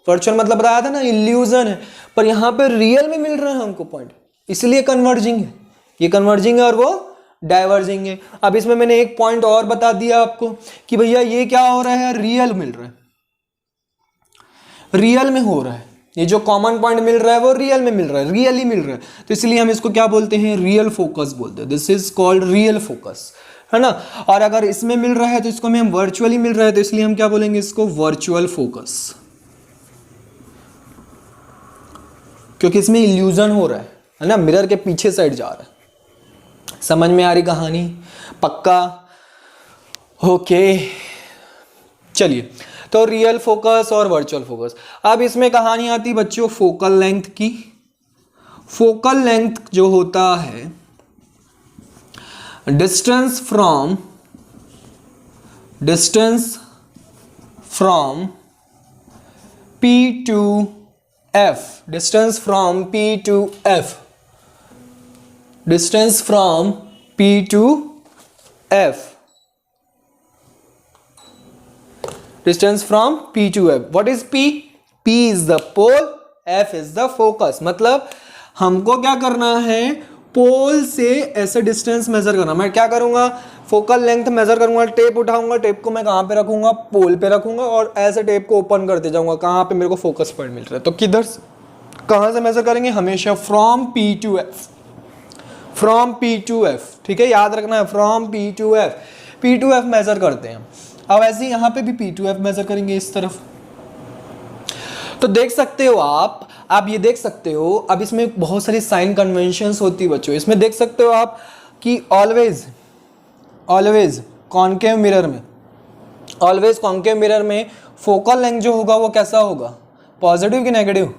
[SPEAKER 1] वर्चुअल मतलब बताया था ना, इल्यूजन है। पर यहाँ पे रियल में मिल रहा है हमको पॉइंट, इसलिए कन्वर्जिंग है। ये कन्वर्जिंग है और वो डाइवर्जिंग है। अब इसमें मैंने एक पॉइंट और बता दिया आपको कि भैया ये क्या हो रहा है, रियल मिल रहा है, रियल में हो रहा है। ये जो कॉमन पॉइंट मिल रहा है वो रियल में मिल रहा है, रियली मिल रहा है। तो इसलिए हम इसको क्या बोलते हैं, रियल फोकस बोलते हैं। This is called real focus, है ना। और अगर इसमें मिल रहा है तो इसको हम वर्चुअली मिल रहा है, तो इसलिए हम क्या बोलेंगे, इसको वर्चुअल फोकस, क्योंकि इसमें इल्यूजन हो रहा है ना, मिरर के पीछे साइड जा रहा है। समझ में आ रही कहानी, पक्का, ओके। चलिए, तो रियल फोकस और वर्चुअल फोकस। अब इसमें कहानी आती बच्चों फोकल लेंथ की। फोकल लेंथ जो होता है distance from P to F, distance from P to F, distance from P to F, distance from P to F. What is P? P is the pole, F is the focus. मतलब हमको क्या करना है, पोल से ऐसे distance measure करना। मैं क्या करूंगा, फोकल लेंथ मेजर करूंगा, टेप उठाऊंगा, टेप को मैं कहाँ पे रखूंगा, पोल पे रखूंगा और ऐसे टेप को ओपन करते जाऊंगा कहाँ पे मेरे को फोकस पॉइंट मिल रहा है। तो किधर, कहाँ से मेजर करेंगे, हमेशा from P to F, from P to F। ठीक है, याद रखना है, from P to F, P to F measure करते हैं। अब ऐसे ही यहां पे भी P to F मेजर करेंगे इस तरफ। तो देख सकते हो आप ये देख सकते हो। अब इसमें बहुत सारी साइन कन्वेंशंस होती है बच्चों। इसमें देख सकते हो आप कि ऑलवेज कॉन्केव मिरर में फोकल लेंथ जो होगा वो कैसा होगा, पॉजिटिव कि नेगेटिव,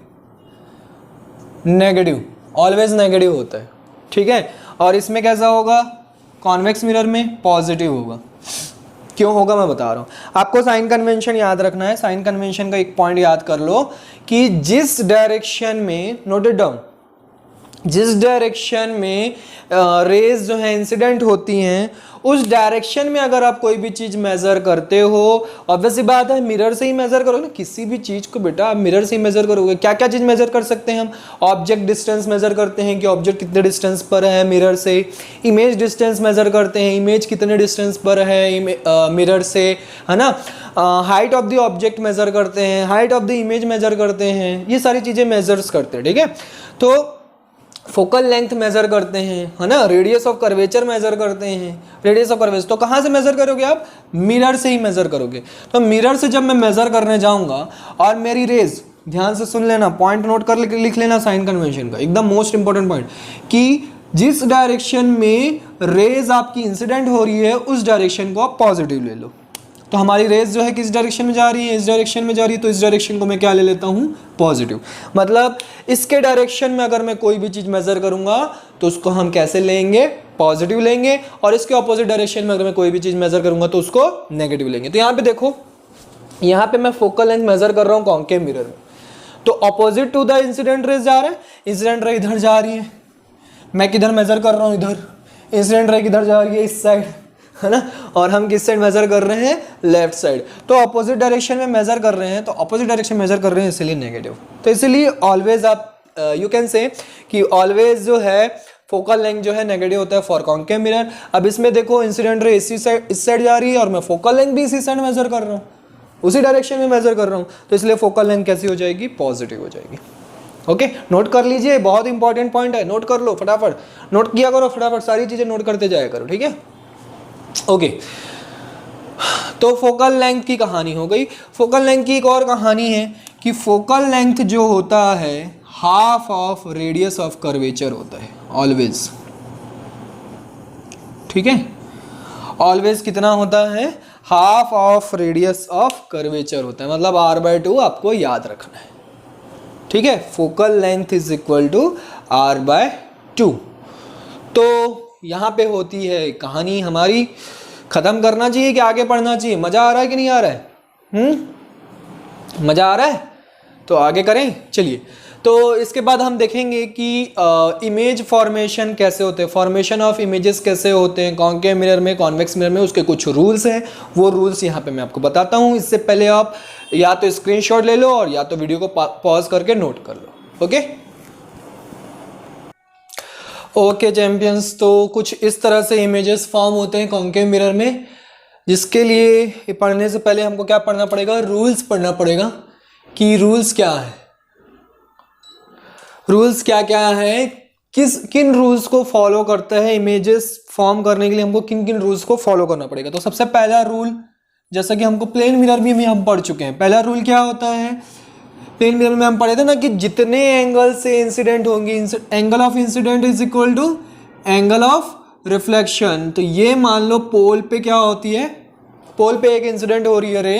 [SPEAKER 1] नेगेटिव, ऑलवेज नेगेटिव होता है। ठीक है, और इसमें कैसा होगा, कॉन्वेक्स मिरर में पॉजिटिव होगा। क्यों होगा मैं बता रहा हूं आपको। साइन कन्वेंशन याद रखना है। साइन कन्वेंशन का एक पॉइंट याद कर लो कि जिस डायरेक्शन में, नोट इट डाउन, जिस डायरेक्शन में रेज जो है इंसिडेंट होती हैं उस डायरेक्शन में अगर आप कोई भी चीज़ मेज़र करते हो, ऑब्वियसली बात है मिरर से ही मेज़र करोगे ना, किसी भी चीज़ को बेटा आप मिरर से ही मेज़र करोगे। क्या क्या चीज़ मेज़र कर सकते हैं हम? ऑब्जेक्ट डिस्टेंस मेज़र करते हैं कि ऑब्जेक्ट कितने डिस्टेंस पर है मिरर से। इमेज डिस्टेंस मेज़र करते हैं, इमेज कितने डिस्टेंस पर है मिरर से, है ना। Height of the object measure करते हैं, height of the image measure करते हैं, ये सारी चीज़ें मेज़र्स करते हैं, ठीक है। तो फोकल लेंथ मेजर करते हैं, है ना। रेडियस ऑफ कर्वेचर मेजर करते हैं, रेडियस ऑफ कर्वेचर तो कहाँ से मेजर करोगे आप? मिरर से ही मेजर करोगे। तो मिरर से जब मैं मेजर करने जाऊंगा और मेरी रेज, ध्यान से सुन लेना, पॉइंट नोट कर लिख लेना साइन कन्वेंशन का, एकदम मोस्ट इंपॉर्टेंट पॉइंट, कि जिस डायरेक्शन में रेज आपकी इंसिडेंट हो रही है उस डायरेक्शन को आप पॉजिटिव ले लो। तो हमारी रेज जो है किस डायरेक्शन में जा रही है? इस डायरेक्शन में जा रही है, तो इस डायरेक्शन को मैं क्या ले लेता हूँ? पॉजिटिव। मतलब इसके डायरेक्शन में अगर मैं कोई भी चीज़ मेजर करूंगा तो उसको हम कैसे लेंगे? पॉजिटिव लेंगे। और इसके ऑपोजिट डायरेक्शन में अगर मैं कोई भी चीज़ मेजर करूंगा तो उसको नेगेटिव लेंगे। तो यहाँ पे देखो, यहाँ पे मैं फोकल लेंथ मेजर कर रहा हूँ कॉन्केव मिरर में, तो opposite to the incident rays जा रहा है, इंसिडेंट रे इधर जा रही है, मैं किधर मेजर कर रहा हूँ? इधर। इंसिडेंट रे किधर जा रही है? इस साइड, है ना। और हम किस साइड मेजर कर रहे हैं? Left side. तो ऑपोजिट डायरेक्शन में मेजर कर रहे हैं, तो ऑपोजिट डायरेक्शन मेजर कर रहे हैं इसलिए नेगेटिव। तो इसलिए ऑलवेज आप यू कैन से कि ऑलवेज जो है फोकल लेंथ जो है नेगेटिव होता है फॉर कॉन्केव मिरर। अब इसमें देखो इंसिडेंट रे इस साइड जा रही है और मैं फोकल लेंथ भी इसी साइड मेजर कर रहा हूँ, उसी डायरेक्शन में मेजर कर रहा हूँ, तो इसलिए फोकल लेंथ कैसी हो जाएगी? पॉजिटिव हो जाएगी। ओके, नोट कर लीजिए, बहुत इंपॉर्टेंट पॉइंट है, नोट कर लो फटाफट, नोट किया करो फटाफट, सारी चीजें नोट करते जाया करो, ठीक है। ओके, तो फोकल लेंथ की कहानी हो गई। फोकल लेंथ की एक और कहानी है कि फोकल लेंथ जो होता है half of radius of curvature होता है ऑलवेज, ठीक है। ऑलवेज कितना होता है? Half of radius of curvature होता है, मतलब r/2 आपको याद रखना है, ठीक है। Focal length is equal to r/2। तो यहाँ पे होती है कहानी हमारी। खत्म करना चाहिए कि आगे पढ़ना चाहिए? मजा आ रहा है कि नहीं आ रहा है? मजा आ रहा है तो आगे करें, चलिए। तो इसके बाद हम देखेंगे कि इमेज फॉर्मेशन कैसे होते हैं, फॉर्मेशन ऑफ इमेजेस कैसे होते हैं कॉन्केव मिरर में, कॉन्वेक्स मिरर में, उसके कुछ रूल्स हैं। वो रूल्स यहाँ पे मैं आपको बताता हूँ। इससे पहले आप या तो स्क्रीनशॉट ले लो और या तो वीडियो को पॉज करके नोट कर लो। ओके चैंपियंस, तो कुछ इस तरह से इमेजेस फॉर्म होते हैं कॉन्केव मिरर में, जिसके लिए पढ़ने से पहले हमको क्या पढ़ना पड़ेगा? रूल्स पढ़ना पड़ेगा कि रूल्स क्या है, रूल्स क्या क्या है, किन रूल्स को फॉलो करता है इमेजेस फॉर्म करने के लिए, हमको किन किन रूल्स को फॉलो करना पड़ेगा। तो सबसे पहला रूल, जैसा कि हमको प्लेन मिरर में हम पढ़ चुके हैं, पहला रूल क्या होता है? प्लेन मिरर में हम पढ़े थे ना कि जितने एंगल से इंसिडेंट होंगी, angle of incidence is equal to angle of reflection. तो ये मान लो पोल पे क्या होती है, पोल पे एक इंसिडेंट हो रही है रे,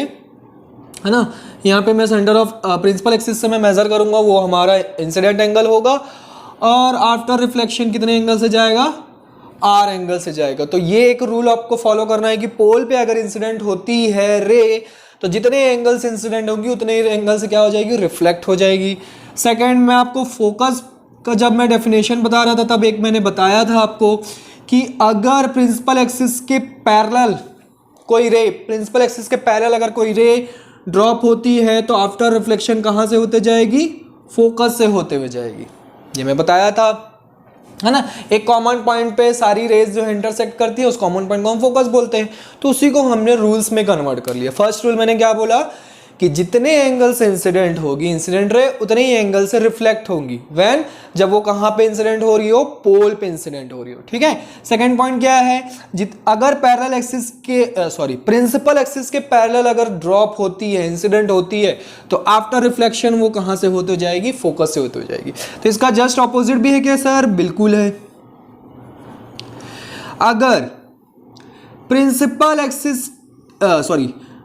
[SPEAKER 1] है ना। यहाँ पे मैं सेंटर ऑफ प्रिंसिपल एक्सिस से मैं मेजर करूंगा, वो हमारा इंसिडेंट एंगल होगा, और आफ्टर रिफ्लेक्शन कितने एंगल से जाएगा? आर एंगल से जाएगा। तो ये एक रूल आपको फॉलो करना है कि पोल पे अगर इंसिडेंट होती है रे, तो जितने एंगल से इंसिडेंट होगी उतने एंगल से क्या हो जाएगी? रिफ्लेक्ट हो जाएगी। सेकंड, मैं आपको फोकस का जब मैं डेफिनेशन बता रहा था तब एक मैंने बताया था आपको कि अगर प्रिंसिपल एक्सिस के पैरेलल कोई रे, प्रिंसिपल एक्सिस के पैरेलल अगर कोई रे ड्रॉप होती है तो आफ्टर रिफ्लेक्शन कहाँ से होते जाएगी? फोकस से होते हुए जाएगी, ये मैं बताया था, है ना। एक कॉमन पॉइंट पे सारी रेज जो इंटरसेक्ट करती है उस कॉमन पॉइंट को हम फोकस बोलते हैं। तो उसी को हमने रूल्स में कन्वर्ट कर लिया। फर्स्ट रूल मैंने क्या बोला कि जितने एंगल से इंसिडेंट होगी इंसिडेंट रे, उतने ही एंगल से रिफ्लेक्ट होंगी व्हेन, जब वो कहाँ पे इंसिडेंट हो रही हो? पोल पे इंसिडेंट हो रही हो, ठीक है। सेकंड पॉइंट क्या है? अगर पैरेलल एक्सिस के प्रिंसिपल एक्सिस के पैरेलल अगर ड्रॉप होती है, इंसिडेंट होती है, तो आफ्टर रिफ्लेक्शन वो कहाँ से होते हो जाएगी? फोकस से होते हो जाएगी। तो इसका जस्ट ऑपोजिट भी है क्या सर? बिल्कुल है। अगर प्रिंसिपल एक्सिस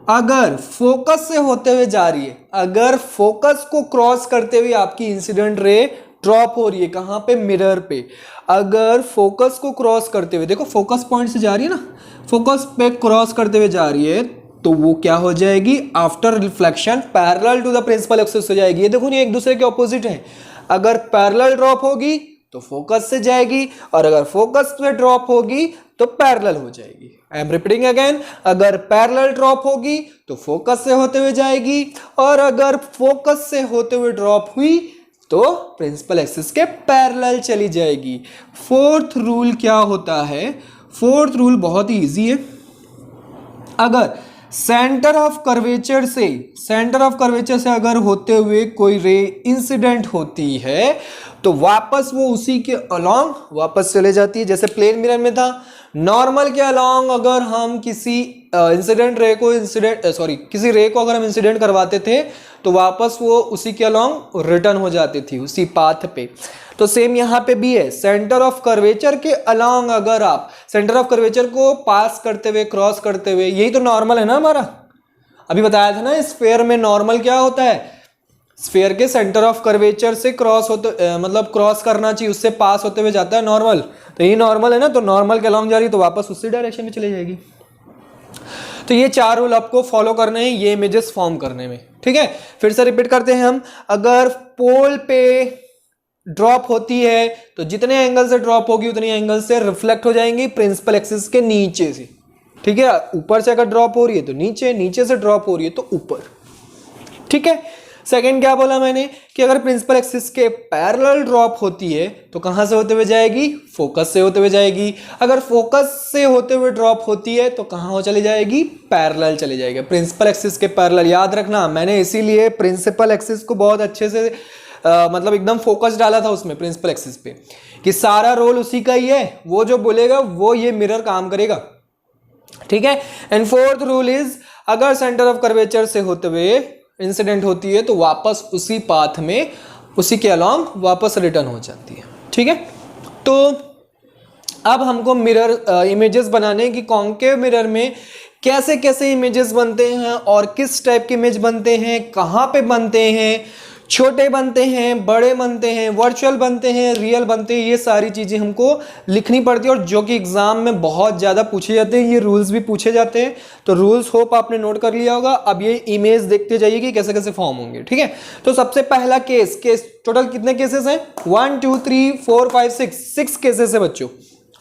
[SPEAKER 1] अगर फोकस से होते हुए जा रही है, अगर फोकस को क्रॉस करते हुए आपकी इंसिडेंट रे ड्रॉप हो रही है, कहाँ पे? मिरर पे। अगर फोकस को क्रॉस करते हुए, देखो फोकस पॉइंट से जा रही है ना, फोकस पे क्रॉस करते हुए जा रही है, तो वो क्या हो जाएगी? After reflection parallel to the principal axis हो जाएगी। ये देखो, ये एक दूसरे के ऑपोजिट है। अगर पैरेलल ड्रॉप होगी तो फोकस से जाएगी, और अगर फोकस पे ड्रॉप होगी तो पैरेलल हो जाएगी। आई एम रिपीटिंग अगेन, अगर पैरेलल ड्रॉप होगी तो फोकस से होते हुए जाएगी, और अगर फोकस से होते हुए ड्रॉप हुई तो प्रिंसिपल एक्सिस के पैरेलल चली जाएगी। फोर्थ रूल क्या होता है? फोर्थ रूल बहुत ही इजी है। अगर सेंटर ऑफ कर्वेचर से अगर होते हुए कोई रे इंसिडेंट होती है तो वापस वो उसी के अलोंग वापस चले जाती है। जैसे प्लेन मिरर में था, नॉर्मल के अलोंग अगर हम किसी किसी रे को अगर हम इंसिडेंट करवाते थे तो वापस वो उसी के अलोंग रिटर्न हो जाती थी, उसी पाथ पे। तो सेम यहाँ पे भी है, सेंटर ऑफ कर्वेचर के अलोंग अगर आप सेंटर ऑफ कर्वेचर को पास करते हुए, क्रॉस करते हुए, यही तो नॉर्मल है ना हमारा। अभी बताया था ना स्फेयर में नॉर्मल क्या होता है, स्फेयर के सेंटर ऑफ कर्वेचर से क्रॉस होते मतलब क्रॉस करना चाहिए, उससे पास होते हुए जाता है नॉर्मल। तो ये नॉर्मल है ना, तो नॉर्मल के अलोंग जा रही है तो वापस उसी डायरेक्शन में चली जाएगी। तो ये 4 रूल आपको फॉलो करने हैं ये इमेजेस फॉर्म करने में, ठीक है। फिर से रिपीट करते हैं हम, अगर पोल पे ड्रॉप होती है तो जितने एंगल से ड्रॉप होगी उतनी एंगल से रिफ्लेक्ट हो जाएंगी प्रिंसिपल एक्सिस के नीचे से, ठीक है। ऊपर से अगर ड्रॉप हो रही है तो नीचे, नीचे से ड्रॉप हो रही है तो ऊपर, ठीक है। सेकंड क्या बोला मैंने कि अगर प्रिंसिपल एक्सिस के पैरेलल ड्रॉप होती है तो कहां से होते हुए जाएगी? फोकस से होते हुए जाएगी। अगर फोकस से होते हुए ड्रॉप होती है तो कहां हो चली जाएगी? पैरेलल चली जाएगी, प्रिंसिपल एक्सिस के पैरेलल। याद रखना, मैंने इसीलिए प्रिंसिपल एक्सिस को बहुत अच्छे से मतलब एकदम फोकस डाला था उसमें प्रिंसिपल एक्सिस पे, कि सारा रोल उसी का ही है, वो जो बोलेगा वो ये मिरर काम करेगा, ठीक है। एंड फोर्थ रूल इज, अगर सेंटर ऑफ कर्वेचर से होते हुए इंसिडेंट होती है तो वापस उसी पाथ में, उसी के अलोंग वापस रिटर्न हो जाती है, ठीक है। तो अब हमको मिरर इमेजेस बनाने की, कॉन्केव मिरर में कैसे कैसे इमेजेस बनते हैं और किस टाइप के इमेज बनते हैं, कहाँ पे बनते हैं, छोटे बनते हैं, बड़े बनते हैं, वर्चुअल बनते हैं, रियल बनते हैं, ये सारी चीज़ें हमको लिखनी पड़ती है, और जो कि एग्जाम में बहुत ज़्यादा पूछे जाते हैं। ये रूल्स भी पूछे जाते हैं, तो रूल्स होप आपने नोट कर लिया होगा। अब ये इमेज देखते जाइए कि कैसे कैसे फॉर्म होंगे, ठीक है। तो सबसे पहला केस टोटल कितने केसेस हैं? 1 2 3 4 5 6 केसेस है बच्चों।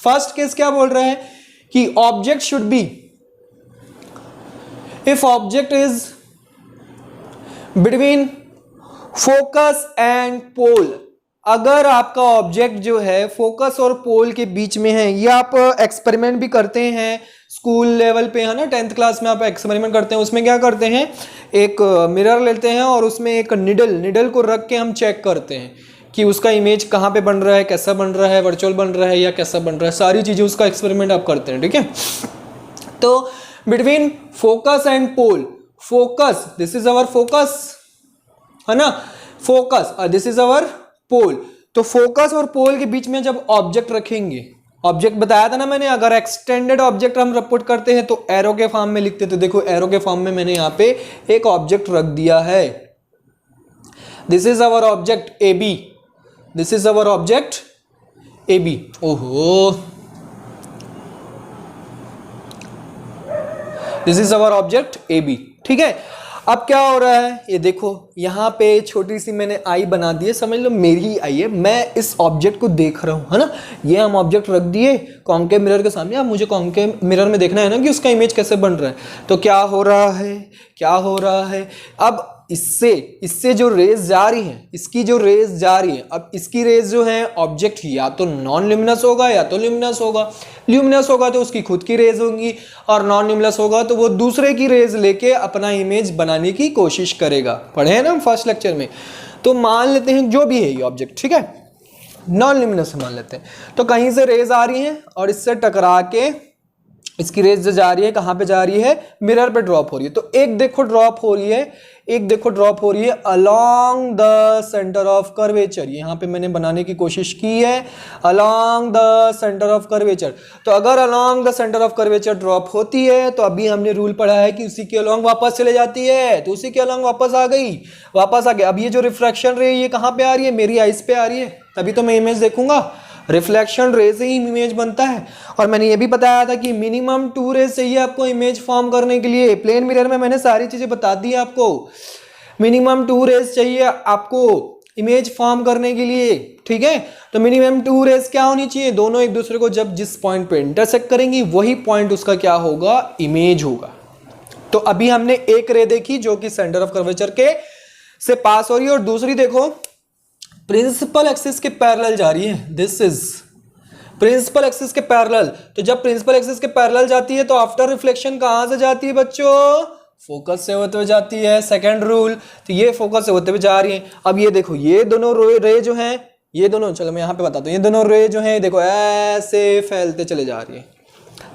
[SPEAKER 1] फर्स्ट केस क्या बोल रहे हैं कि object should be, if object is between focus and pole, अगर आपका ऑब्जेक्ट जो है फोकस और पोल के बीच में है, ये आप एक्सपेरिमेंट भी करते हैं स्कूल लेवल पे, है ना, 10th क्लास में आप एक्सपेरिमेंट करते हैं। उसमें क्या करते हैं, एक मिरर लेते हैं और उसमें एक निडल को रख के हम चेक करते हैं कि उसका इमेज कहाँ पे बन रहा है, कैसा बन रहा है, वर्चुअल बन रहा है या कैसा बन रहा है, सारी चीज़ें उसका एक्सपेरिमेंट आप करते हैं, ठीक है। तो between focus and pole, focus, this is our focus, है ना, फोकस, और दिस इज अवर पोल। तो फोकस और पोल के बीच में जब ऑब्जेक्ट रखेंगे, ऑब्जेक्ट बताया था ना मैंने, अगर एक्सटेंडेड ऑब्जेक्ट हम रिपोर्ट करते हैं तो एरो के फॉर्म में लिखते हैं। तो देखो एरो के फॉर्म में मैंने यहां पे एक ऑब्जेक्ट रख दिया है, this is our object A B, this is our object A B. ओहो, this is our object A B, ठीक है। अब क्या हो रहा है, ये देखो यहाँ पे छोटी सी मैंने आई बना दी है, समझ लो मेरी ही आई है, मैं इस ऑब्जेक्ट को देख रहा हूँ, है ना। ये हम ऑब्जेक्ट रख दिए कॉन्केव मिरर के सामने। अब मुझे कॉन्केव मिरर में देखना है ना कि उसका इमेज कैसे बन रहा है। तो क्या हो रहा है, क्या हो रहा है, अब इससे जो रेज जा रही है, इसकी जो रेज जा रही है, अब इसकी रेज जो है ऑब्जेक्ट या तो नॉन ल्यूमिनस होगा या तो ल्यूमिनस होगा। ल्यूमिनस होगा तो उसकी खुद की रेज होंगी, और नॉन ल्यूमिनस होगा तो वो दूसरे की रेज लेके अपना इमेज बनाने की कोशिश करेगा। पढ़े हैं ना हम फर्स्ट लेक्चर में। तो मान लेते हैं जो भी है ये ऑब्जेक्ट, ठीक है, नॉन ल्यूमिनस मान लेते हैं। तो कहीं से रेज आ रही है और इससे टकरा के इसकी रेज जो जा रही है कहाँ पे जा रही है, मिरर पे ड्रॉप हो रही है। तो एक देखो ड्रॉप हो रही है, एक देखो ड्रॉप हो रही है along the centre of curvature. यहाँ पे मैंने बनाने की कोशिश की है along the centre of curvature. तो अगर along the centre of curvature drop होती है तो अभी हमने रूल पढ़ा है कि उसी के अलोंग वापस चले जाती है, तो उसी के अलोंग वापस आ गई, वापस आ गई। अब ये जो रिफ्रैक्शन रे ये कहाँ पे आ रही है, मेरी आइज पे आ रही है, तभी तो मैं इमेज देखूंगा। रिफ्लेक्शन रे से ही इमेज बनता है। और मैंने ये भी बताया था कि मिनिमम 2 रेज चाहिए आपको इमेज फॉर्म करने के लिए। प्लेन मिरर में मैंने सारी चीजें बता दी आपको, मिनिमम 2 रेज चाहिए आपको इमेज फॉर्म करने के लिए, ठीक ठीक है। तो मिनिमम 2 रेज क्या होनी चाहिए, दोनों एक दूसरे को जब जिस पॉइंट पे इंटरसेक्ट करेंगी वही पॉइंट उसका क्या होगा, इमेज होगा। तो अभी हमने एक रे देखी जो कि सेंटर ऑफ कर्वेचर के से पास हो रही है, और दूसरी देखो प्रिंसिपल एक्सिस के पैरेलल जा रही है। दिस इज प्रिंसिपल एक्सिस के पैरेलल। तो जब प्रिंसिपल एक्सिस के पैरेलल जाती है तो आफ्टर रिफ्लेक्शन कहां से जाती है बच्चों, फोकस से होते हुए जाती है। सेकंड रूल, तो ये फोकस से होते हुए जा रही है। अब ये देखो ये दोनों रे जो हैं, ये दोनों, चलो मैं यहां पे बताता हूं, ये दोनों रे जो हैं देखो ऐसे फैलते चले जा रही है।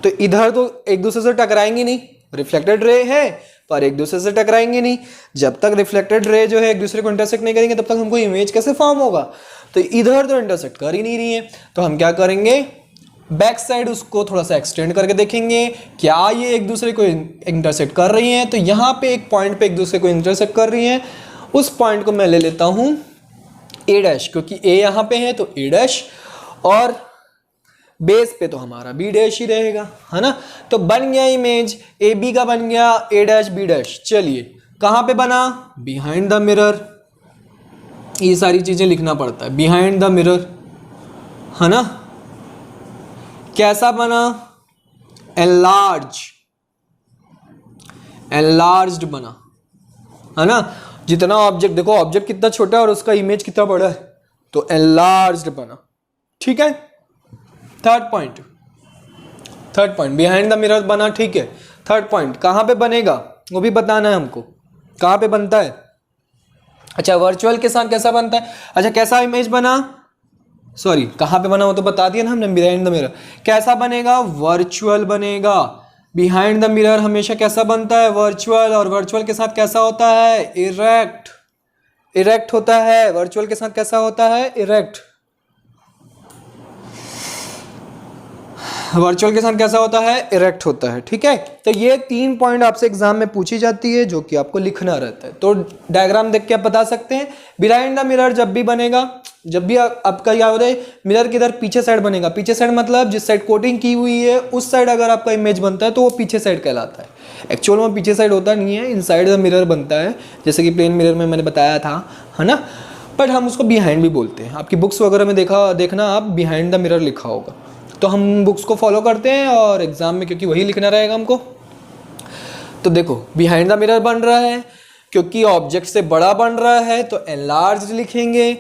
[SPEAKER 1] तो इधर तो एक दूसरे से टकराएंगी नहीं, रिफ्लेक्टेड रे है पर एक दूसरे से टकराएंगे नहीं। जब तक रिफ्लेक्टेड रे जो है एक दूसरे को इंटरसेक्ट नहीं करेंगे तब तक हमको इमेज कैसे फॉर्म होगा। तो इधर तो इंटरसेक्ट कर ही नहीं रही है, तो हम क्या करेंगे, बैक साइड उसको थोड़ा सा एक्सटेंड करके देखेंगे क्या ये एक दूसरे को इंटरसेक्ट कर रही हैं। तो यहाँ पे एक पॉइंट पे एक दूसरे को इंटरसेक्ट कर रही हैं, उस पॉइंट को मैं ले लेता हूँ ए डैश, क्योंकि ए यहाँ पे है तो ए डैश, और बेस पे तो हमारा बी डैश ही रहेगा, है ना। तो बन गया इमेज, ए बी का बन गया, ए डैश बी डैश। चलिए कहाँ पे बना, बिहाइंड द मिरर। ये सारी चीजें लिखना पड़ता है, बिहाइंड द मिरर, है ना। कैसा बना, एनलार्ज्ड बना, है ना। जितना ऑब्जेक्ट देखो, ऑब्जेक्ट कितना छोटा है और उसका इमेज कितना बड़ा है, तो एनलार्ज्ड बना, ठीक है। Third point behind the mirror बना, ठीक है। थर्ड पॉइंट कहां पे बनेगा वो भी बताना है हमको, कहां पे बनता है। अच्छा वर्चुअल के साथ कैसा बनता है, अच्छा कैसा इमेज बना, सॉरी कहां पे बना वो तो बता दिया ना हमने, बिहाइंड द मिरर। कैसा बनेगा, वर्चुअल बनेगा। बिहाइंड द मिरर हमेशा कैसा बनता है, वर्चुअल, और वर्चुअल के साथ कैसा होता है, इरेक्ट होता है। वर्चुअल के साथ कैसा होता है, इरेक्ट। वर्चुअल के साथ कैसा होता है, इरेक्ट होता है, ठीक है। तो ये 3 पॉइंट आपसे एग्जाम में पूछी जाती है जो कि आपको लिखना रहता है। तो डायग्राम देख के आप बता सकते हैं बिहाइंड द मिरर जब भी बनेगा, जब भी आपका क्या हो रहा है, मिरर किधर, पीछे साइड बनेगा। पीछे साइड मतलब जिस साइड कोटिंग की हुई है उस साइड अगर आपका इमेज बनता है तो वो पीछे साइड कहलाता है। एक्चुअल में पीछे साइड होता नहीं है, इनसाइड द मिरर बनता है, जैसे कि प्लेन मिरर में मैंने बताया था, है ना। बट हम उसको बिहाइंड भी बोलते हैं। आपकी बुक्स वगैरह में देखना आप बिहाइंड द मिरर लिखा होगा। तो हम बुक्स को फॉलो करते हैं और एग्जाम में क्योंकि वही लिखना रहेगा हमको। तो देखो बिहाइंड द मिरर बन रहा है क्योंकि ऑब्जेक्ट से बड़ा बन रहा है तो एनलार्ज्ड लिखेंगे।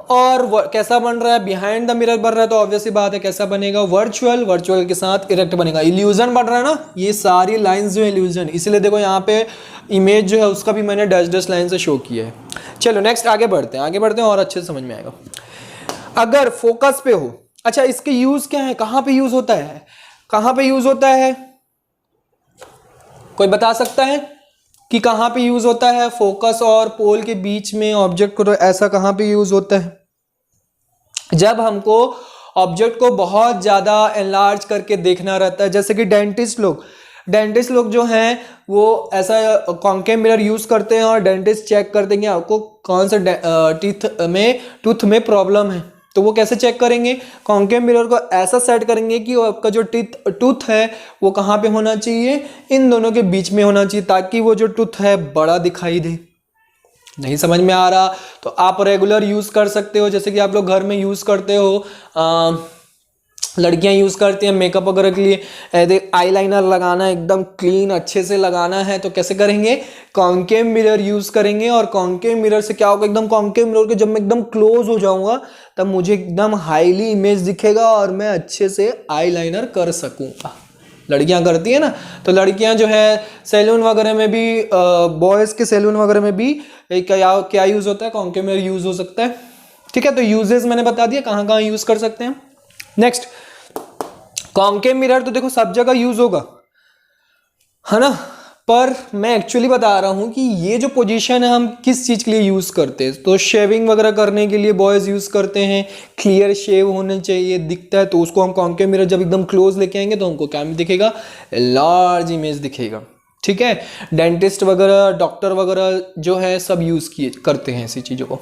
[SPEAKER 1] और कैसा बन रहा है, बिहाइंड द मिरर बन रहा है तो ऑब्वियसली बात है कैसा बनेगा, वर्चुअल के साथ इरेक्ट बनेगा। इल्यूजन बन रहा है ना, ये सारी लाइंस जो है इल्यूजन, इसलिए देखो यहाँ पे इमेज जो है उसका भी मैंने डैश डैश लाइन से शो किया है। चलो नेक्स्ट आगे बढ़ते हैं और अच्छे से समझ में आएगा। अगर फोकस पे हो, अच्छा इसके यूज क्या है, कहां पे यूज होता है, कहां पे यूज होता है, कोई बता सकता है कि कहां पे यूज होता है। फोकस और पोल के बीच में ऑब्जेक्ट को, तो ऐसा कहां पे यूज होता है, जब हमको ऑब्जेक्ट को बहुत ज्यादा एनलार्ज करके देखना रहता है। जैसे कि डेंटिस्ट लोग जो हैं वो ऐसा कॉन्केव मिरर यूज करते हैं और डेंटिस्ट चेक कर देंगे आपको कौन सा टूथ में प्रॉब्लम है। तो वो कैसे चेक करेंगे, कॉन्केव मिरर को ऐसा सेट करेंगे कि आपका जो टूथ है वो कहाँ पे होना चाहिए, इन दोनों के बीच में होना चाहिए, ताकि वो जो टूथ है बड़ा दिखाई दे। नहीं समझ में आ रहा तो आप रेगुलर यूज कर सकते हो, जैसे कि आप लोग घर में यूज करते हो, लड़कियां यूज करती हैं मेकअप वगैरह के लिए, आईलाइनर लगाना एकदम क्लीन अच्छे से लगाना है तो कैसे करेंगे, कॉन्केव मिरर यूज करेंगे। और कॉन्केव मिरर से क्या होगा, एकदम कॉन्केव मिरर के जब मैं एकदम क्लोज हो जाऊंगा तब मुझे एकदम हाईली इमेज दिखेगा और मैं अच्छे से आईलाइनर कर सकूंगा। लड़कियां करती है ना, तो लड़कियां जो है सैलून वगैरह में भी, बॉयज के सैलून वगैरह में भी क्या यूज होता है, कॉन्केव मिरर यूज हो सकता है। ठीक है, तो यूजेस मैंने बता दिया कहाँ कहाँ यूज कर सकते हैं। नेक्स्ट, कॉन्केव मिरर तो देखो सब जगह यूज होगा, है ना, पर मैं एक्चुअली बता रहा हूं कि ये जो पोजीशन है हम किस चीज के लिए यूज करते हैं। तो शेविंग वगैरह करने के लिए बॉयज यूज करते हैं, क्लियर शेव होने चाहिए, दिखता है तो उसको हम कॉन्केव मिरर जब एकदम क्लोज लेके आएंगे तो हमको क्या दिखेगा, लार्ज इमेज दिखेगा। ठीक है, डेंटिस्ट वगैरह, डॉक्टर वगैरह जो है सब यूज करते हैं ऐसी चीजों को।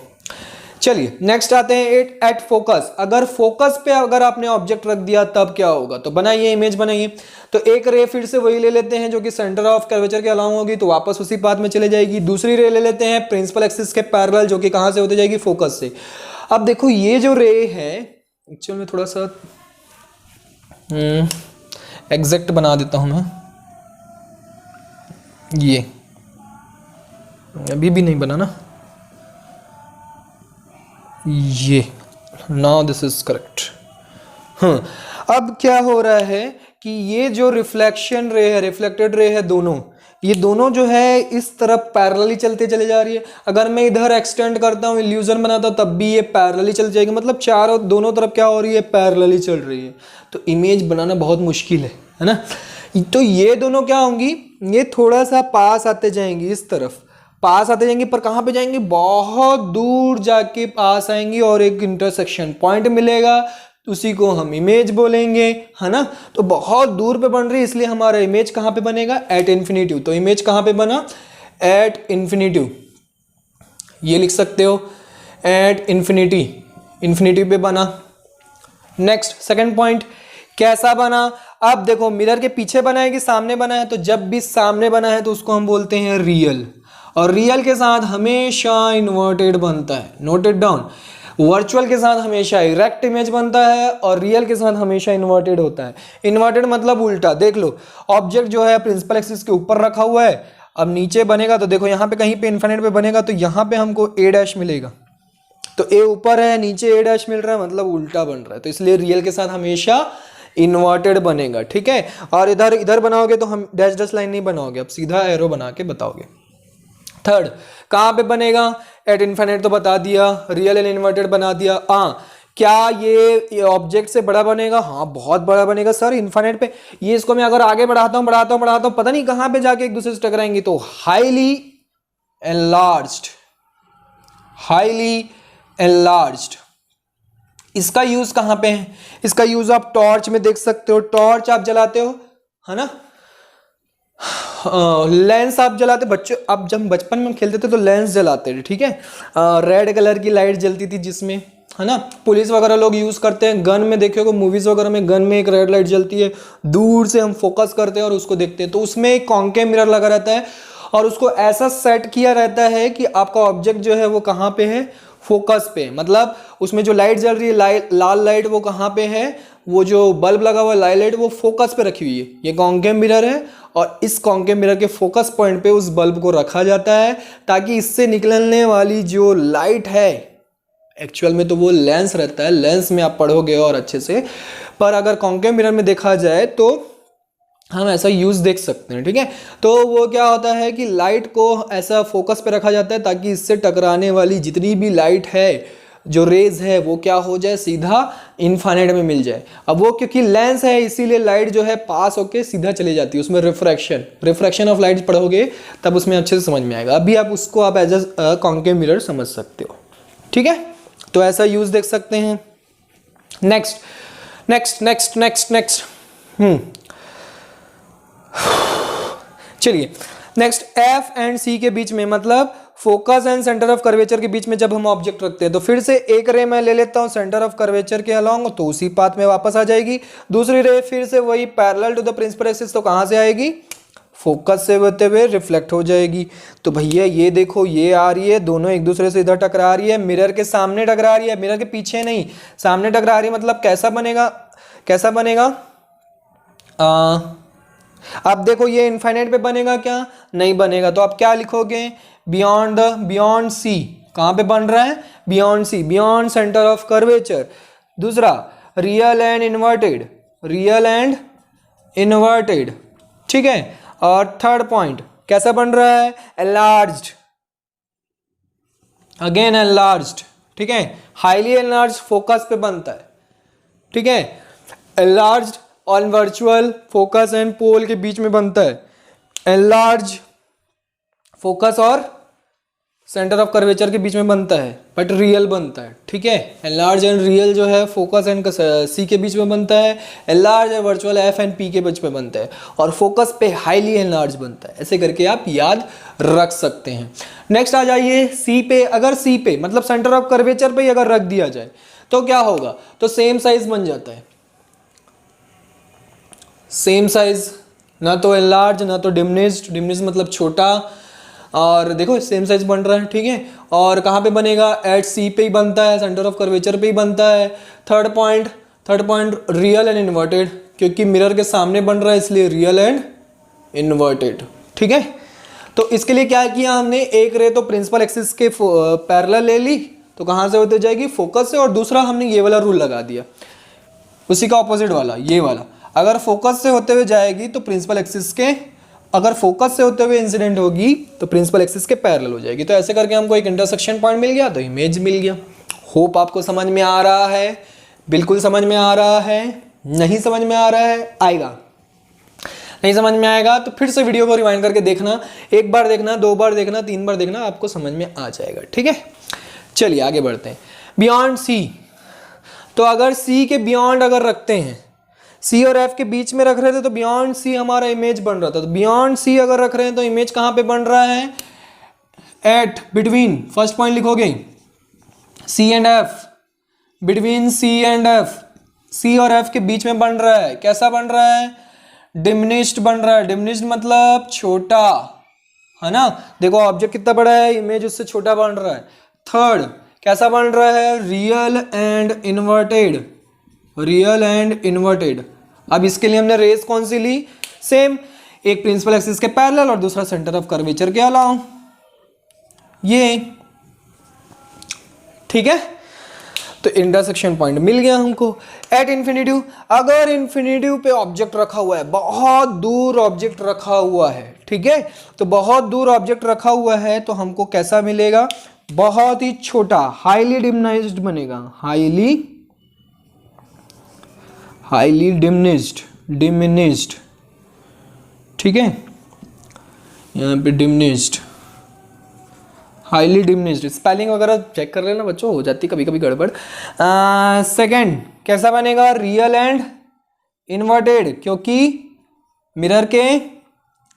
[SPEAKER 1] चलिए नेक्स्ट आते हैं एट फोकस। अगर फोकस पे अगर आपने ऑब्जेक्ट रख दिया तब क्या होगा, तो बनाइए इमेज बनाइए। तो एक रे फिर से वही ले लेते हैं जो कि सेंटर ऑफ कर्वेचर के अलाउंग होगी, तो वापस उसी पाथ में चले जाएगी। दूसरी रे ले लेते हैं प्रिंसिपल एक्सिस के पैरेलल जो कि कहां से होते जाएगी, फोकस से। अब देखो ये जो रे है, एक्चुअल में थोड़ा सा एग्जैक्ट बना देता हूं मैं, ये अभी भी नहीं बना ना, ये नाउ दिस इज करेक्ट। हाँ, अब क्या हो रहा है कि ये जो रिफ्लेक्शन रे है, रिफ्लेक्टेड रे है, दोनों ये दोनों जो है इस तरफ पैरेलली चलते चले जा रही है। अगर मैं इधर एक्सटेंड करता हूँ, इल्यूजन बनाता हूँ, तब भी ये पैरेलली चल जाएगी, मतलब चारों दोनों तरफ क्या हो रही है, पैरेलली चल रही है। तो इमेज बनाना बहुत मुश्किल है ना। तो ये दोनों क्या होंगी, ये थोड़ा सा पास आते जाएंगी, इस तरफ पास आते जाएंगे, पर कहाँ पे जाएंगे, बहुत दूर जाके पास आएंगी और एक इंटरसेक्शन पॉइंट मिलेगा, उसी को हम इमेज बोलेंगे, है ना। तो बहुत दूर पे बन रही है, इसलिए हमारा इमेज कहाँ पे बनेगा, एट इन्फिनिटिव। तो इमेज कहाँ पे बना, एट इन्फिनिटिव, ये लिख सकते हो, एट इन्फिनिटी, इन्फिनिटिव पे बना। नेक्स्ट सेकंड पॉइंट, कैसा बना। अब देखो मिरर के पीछे बना है कि सामने बना है, तो जब भी सामने बना है तो उसको हम बोलते हैं रियल, और रियल के साथ हमेशा इन्वर्टेड बनता है, नोटेड डाउन। वर्चुअल के साथ हमेशा इरेक्ट इमेज बनता है और रियल के साथ हमेशा इन्वर्टेड होता है। इन्वर्टेड मतलब उल्टा। देख लो ऑब्जेक्ट जो है प्रिंसिपल एक्सिस के ऊपर रखा हुआ है, अब नीचे बनेगा तो देखो यहाँ पे कहीं पे इन्फिनिट पे बनेगा तो यहाँ पे हमको ए डैश मिलेगा, तो ए ऊपर है, नीचे ए डैश मिल रहा है, मतलब उल्टा बन रहा है। तो इसलिए रियल के साथ हमेशा इन्वर्टेड बनेगा, ठीक है। और इधर इधर बनाओगे तो हम डैश डैश लाइन नहीं बनाओगे, अब सीधा एरो बना के बताओगे। थर्ड, कहाँ पे बनेगा, एट इन्फिनिट तो बता दिया, रियल एंड इन्वर्टेड बना दिया। क्या ये ऑब्जेक्ट से बड़ा बनेगा, हाँ बहुत बड़ा बनेगा सर इन्फिनिट पे। ये इसको मैं अगर आगे बढ़ाता हूँ पता नहीं कहाँ पे जाके एक दूसरे से टकराएंगे, तो हाईली एनलार्ज्ड, हाईली एनलार्ज्ड। इसका यूज कहाँ पे है, इसका यूज आप टॉर्च में देख सकते हो, टॉर्च आप जलाते हो, है ना। लेंस आप जलाते, बच्चों अब जब बचपन में हम खेलते थे तो लेंस जलाते थे, ठीक है। रेड कलर की लाइट जलती थी जिसमें, है ना, पुलिस वगैरह लोग यूज करते हैं। गन में देखिए मूवीज वगैरह में गन में एक रेड लाइट जलती है, दूर से हम फोकस करते हैं और उसको देखते हैं, तो उसमें एक कॉन्केव मिरर लगा रहता है और उसको ऐसा सेट किया रहता है कि आपका ऑब्जेक्ट जो है वो कहाँ पे है, फोकस पे। मतलब उसमें जो लाइट जल रही है, लाल लाइट, वो कहाँ पे है, वो जो बल्ब लगा हुआ है लाल लाइट, वो फोकस पे रखी हुई है। ये कॉन्केव मिरर है और इस कॉन्केव मिरर के फोकस पॉइंट पे उस बल्ब को रखा जाता है, ताकि इससे निकलने वाली जो लाइट है, एक्चुअल में तो वो लेंस रहता है, लेंस में आप पढ़ोगे और अच्छे से, पर अगर कॉन्केव मिरर में देखा जाए तो हम ऐसा यूज देख सकते हैं, ठीक है। तो वो क्या होता है कि लाइट को ऐसा फोकस पे रखा जाता है ताकि इससे टकराने वाली जितनी भी लाइट है, जो रेज है, वो क्या हो जाए, सीधा इनफाइनाइट में मिल जाए। अब वो क्योंकि लेंस है इसीलिए लाइट जो है पास होके सीधा चली जाती है, उसमें रिफ्रैक्शन ऑफ लाइट पढ़ोगे तब उसमें अच्छे से समझ में आएगा। अभी आप उसको आप एज अ कॉन्केव मिरर समझ सकते हो, ठीक है। तो ऐसा यूज देख सकते हैं। Next next next next next चलिए नेक्स्ट, एफ एंड सी के बीच में, मतलब focus and centre of curvature के बीच में जब हम ऑब्जेक्ट रखते हैं, तो फिर से एक रे मैं ले लेता हूं सेंटर ऑफ कर्वेचर के अलोंग, तो उसी पाथ में वापस आ जाएगी। दूसरी रे फिर से वही parallel to the principal axis, तो कहां से आएगी, फोकस से होते हुए रिफ्लेक्ट हो जाएगी। तो भैया ये देखो, ये आ रही है, दोनों एक दूसरे से इधर टकरा रही है, मिरर के सामने टकरा रही है, मिरर के पीछे नहीं, सामने टकरा रही है। मतलब कैसा बनेगा, कैसा बनेगा, अब देखो ये इनफाइनाइट पे बनेगा क्या, नहीं बनेगा। तो आप क्या लिखोगे, बियॉन्ड सी, कहां पे बन रहा है, beyond C, beyond centre of curvature. दूसरा real and inverted, real and inverted, ठीक है। और थर्ड पॉइंट कैसा बन रहा है, एनलार्ज्ड, अगेन एनलार्ज्ड, ठीक है। हाईली एनलार्ज्ड फोकस पे बनता है, ठीक है। Enlarged on virtual focus and pole के बीच में बनता है, एनलार्ज फोकस और सेंटर ऑफ कर्वेचर के बीच में बनता है, बट रियल बनता है, ठीक है। एनलार्ज एंड रियल जो है फोकस एंड सी के बीच में बनता है, enlarge and virtual F and P के बीच में बनता है, और फोकस पे हाईली एनलार्ज बनता है। ऐसे करके आप याद रख सकते हैं। नेक्स्ट आ जाइए सी पे। अगर सी पे मतलब सेंटर ऑफ कर्वेचर पे अगर रख दिया जाए तो क्या होगा, तो सेम साइज बन जाता है, सेम साइज, ना तो एनलार्ज ना तो डिमिनिश्ड, डिमिनिश्ड मतलब छोटा, और देखो सेम साइज बन रहा है, ठीक है। और कहाँ पे बनेगा, एट सी पे ही बनता है, सेंटर ऑफ कर्वेचर पे ही बनता है। Third point real and inverted, क्योंकि मिरर के सामने बन रहा है इसलिए रियल एंड इन्वर्टेड। ठीक है, तो इसके लिए क्या किया हमने, एक रे तो प्रिंसिपल एक्सिस के पैरेलल ले ली, तो कहाँ से होते जाएगी, फोकस से, और दूसरा हमने ये वाला रूल लगा दिया, उसी का ऑपोजिट वाला, ये वाला, अगर फोकस से होते हुए जाएगी तो प्रिंसिपल एक्सिस के, अगर फोकस से होते हुए इंसिडेंट होगी तो प्रिंसिपल एक्सिस के पैरेलल हो जाएगी। तो ऐसे करके हमको एक इंटरसेक्शन पॉइंट मिल गया, तो इमेज मिल गया। होप आपको समझ में आ रहा है, बिल्कुल समझ में आ रहा है, नहीं समझ में आ रहा है, आएगा, नहीं समझ में आएगा तो फिर से वीडियो को रिवाइंड करके देखना, एक बार देखना, 2 बार देखना, 3 बार देखना, आपको समझ में आ जाएगा। ठीक है, चलिए आगे बढ़ते हैं। बियॉन्ड सी, तो अगर सी के बियॉन्ड अगर रखते हैं, सी और एफ के बीच में रख रहे थे तो बियॉन्ड सी हमारा इमेज बन रहा था, तो बियॉन्ड सी अगर रख रहे हैं तो इमेज कहां पे बन रहा है, एट बिटवीन, फर्स्ट पॉइंट लिखोगे C and F, between C and F, C और एफ के बीच में बन रहा है। कैसा बन रहा है, डिमिनिश्ड बन रहा है। डिमिनिश्ड मतलब छोटा, है ना, देखो ऑब्जेक्ट कितना बड़ा है, इमेज उससे छोटा बन रहा है। थर्ड कैसा बन रहा है, real and inverted, real and inverted. अब इसके लिए हमने रेस कौन सी ली, सेम, एक प्रिंसिपल एक्सिस के पैरेलल और दूसरा सेंटर ऑफ कर्वेचर के अलाउ, ये ठीक है। तो इंटरसेक्शन पॉइंट मिल गया हमको। एट इन्फिनिटिव, अगर इन्फिनिटिव पे ऑब्जेक्ट रखा हुआ है, बहुत दूर ऑब्जेक्ट रखा हुआ है, ठीक है, तो बहुत दूर ऑब्जेक्ट रखा हुआ है तो हमको कैसा मिलेगा, बहुत ही छोटा, हाईली डिमिनिश्ड बनेगा, हाईली डिमिनिश्ड, ठीक है, यहाँ पे डिमिनिश्ड, हाईली डिमिनिश्ड, स्पेलिंग वगैरह चेक कर लेना बच्चों, हो जाती कभी कभी गड़बड़। सेकंड कैसा बनेगा, रियल एंड इन्वर्टेड, क्योंकि मिरर के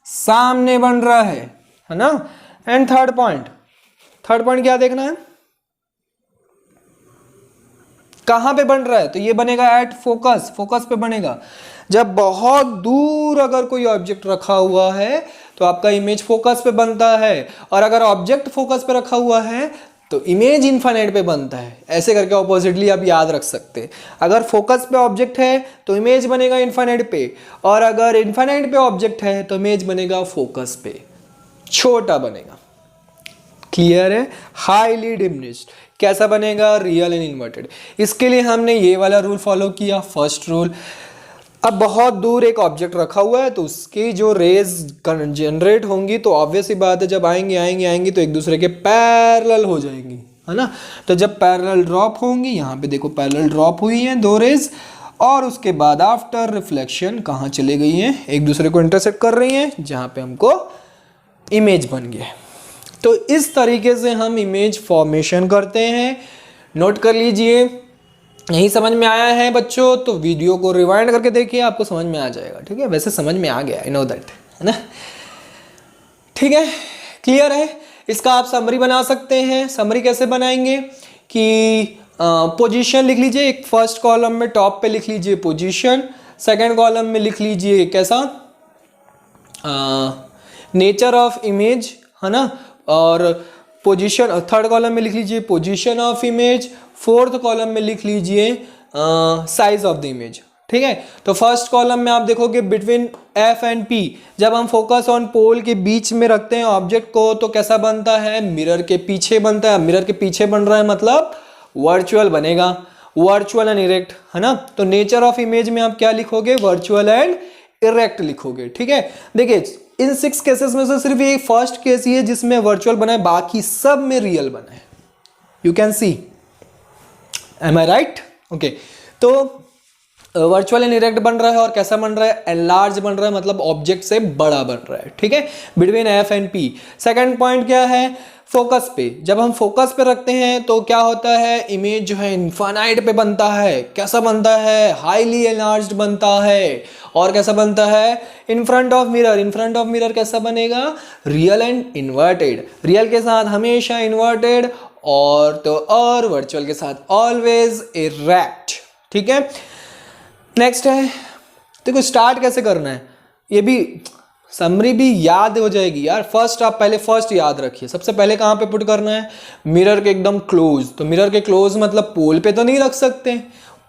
[SPEAKER 1] सामने बन रहा है ना। एंड थर्ड पॉइंट क्या देखना है, कहां पे बन रहा है, तो ये बनेगा एट फोकस पे बनेगा। जब बहुत दूर अगर कोई ऑब्जेक्ट रखा हुआ है तो आपका इमेज फोकस पे बनता है, और अगर ऑब्जेक्ट फोकस पे रखा हुआ है तो इमेज इनफाइनाइट पे बनता है। ऐसे करके ऑपोजिटली आप याद रख सकते हैं, अगर फोकस पे ऑब्जेक्ट है तो इमेज बनेगा इनफाइनाइट पे, और अगर इनफाइनाइट पे ऑब्जेक्ट है तो इमेज बनेगा फोकस पे, छोटा बनेगा। क्लियर है, हाईली डिमिनिश्ड कैसा बनेगा, रियल एंड इन्वर्टेड। इसके लिए हमने ये वाला रूल फॉलो किया, फर्स्ट रूल। अब बहुत दूर एक ऑब्जेक्ट रखा हुआ है तो उसकी जो रेज जनरेट होंगी तो ऑब्वियस ही बात है, जब आएंगी तो एक दूसरे के पैरेलल हो जाएंगी, है ना। तो जब पैरेलल ड्रॉप होंगी, यहाँ पे देखो पैरेलल ड्रॉप हुई हैं 2 रेज, और उसके बाद आफ्टर रिफ्लेक्शन कहाँ चले गई हैं, एक दूसरे को इंटरसेक्ट कर रही हैं, जहाँ पे हमको इमेज बन गया। तो इस तरीके से हम इमेज फॉर्मेशन करते हैं। नोट कर लीजिए, नहीं समझ में आया है बच्चों तो वीडियो को रिवाइंड करके देखिए, आपको समझ में आ जाएगा। ठीक है, वैसे समझ में आ गया, आई नो दैट, है ना। ठीक है, क्लियर है। इसका आप समरी बना सकते हैं। समरी कैसे बनाएंगे कि पोजीशन लिख लीजिए, एक फर्स्ट कॉलम में टॉप पे लिख लीजिए पोजीशन, सेकंड कॉलम में लिख लीजिए कैसा, नेचर ऑफ इमेज, है ना, और पोजीशन, थर्ड कॉलम में लिख लीजिए position of image, fourth column में लिख लीजिए साइज ऑफ द इमेज। ठीक है, तो फर्स्ट कॉलम में आप देखोगे बिटवीन एफ एंड पी, जब हम फोकस ऑन पोल के बीच में रखते हैं ऑब्जेक्ट को तो कैसा बनता है, मिरर के पीछे बनता है। मिरर के पीछे बन रहा है मतलब वर्चुअल बनेगा, वर्चुअल एंड इरेक्ट, है ना। तो नेचर ऑफ इमेज में आप क्या लिखोगे, वर्चुअल एंड इरेक्ट लिखोगे। ठीक है, देखिए इन 6 केसेस में से सिर्फ ये फर्स्ट केस ही है जिसमें वर्चुअल बना है, बाकी सब में रियल बना है। You can see, am I right, okay. तो वर्चुअल एंड इरेक्ट बन रहा है, और कैसा बन रहा है, एनलार्ज बन रहा है, मतलब ऑब्जेक्ट से बड़ा बन रहा है। ठीक है, between F and P. Second point क्या है, फोकस पे। जब हम फोकस पे रखते हैं तो क्या होता है, इमेज जो है इनफाइनाइट पे बनता है। कैसा बनता है, हाईली एनलार्ज्ड बनता है। और कैसा बनता है, in front of mirror. In front of mirror कैसा बनेगा, रियल एंड इन्वर्टेड। रियल के साथ हमेशा इन्वर्टेड, और वर्चुअल के साथ ऑलवेज इरेक्ट। ठीक है, नेक्स्ट है, देखो स्टार्ट कैसे करना है, ये भी समरी भी याद हो जाएगी यार। फर्स्ट आप पहले फर्स्ट याद रखिए, सबसे पहले कहाँ पे पुट करना है, मिरर के एकदम क्लोज। तो मिरर के क्लोज मतलब पोल पे तो नहीं रख सकते,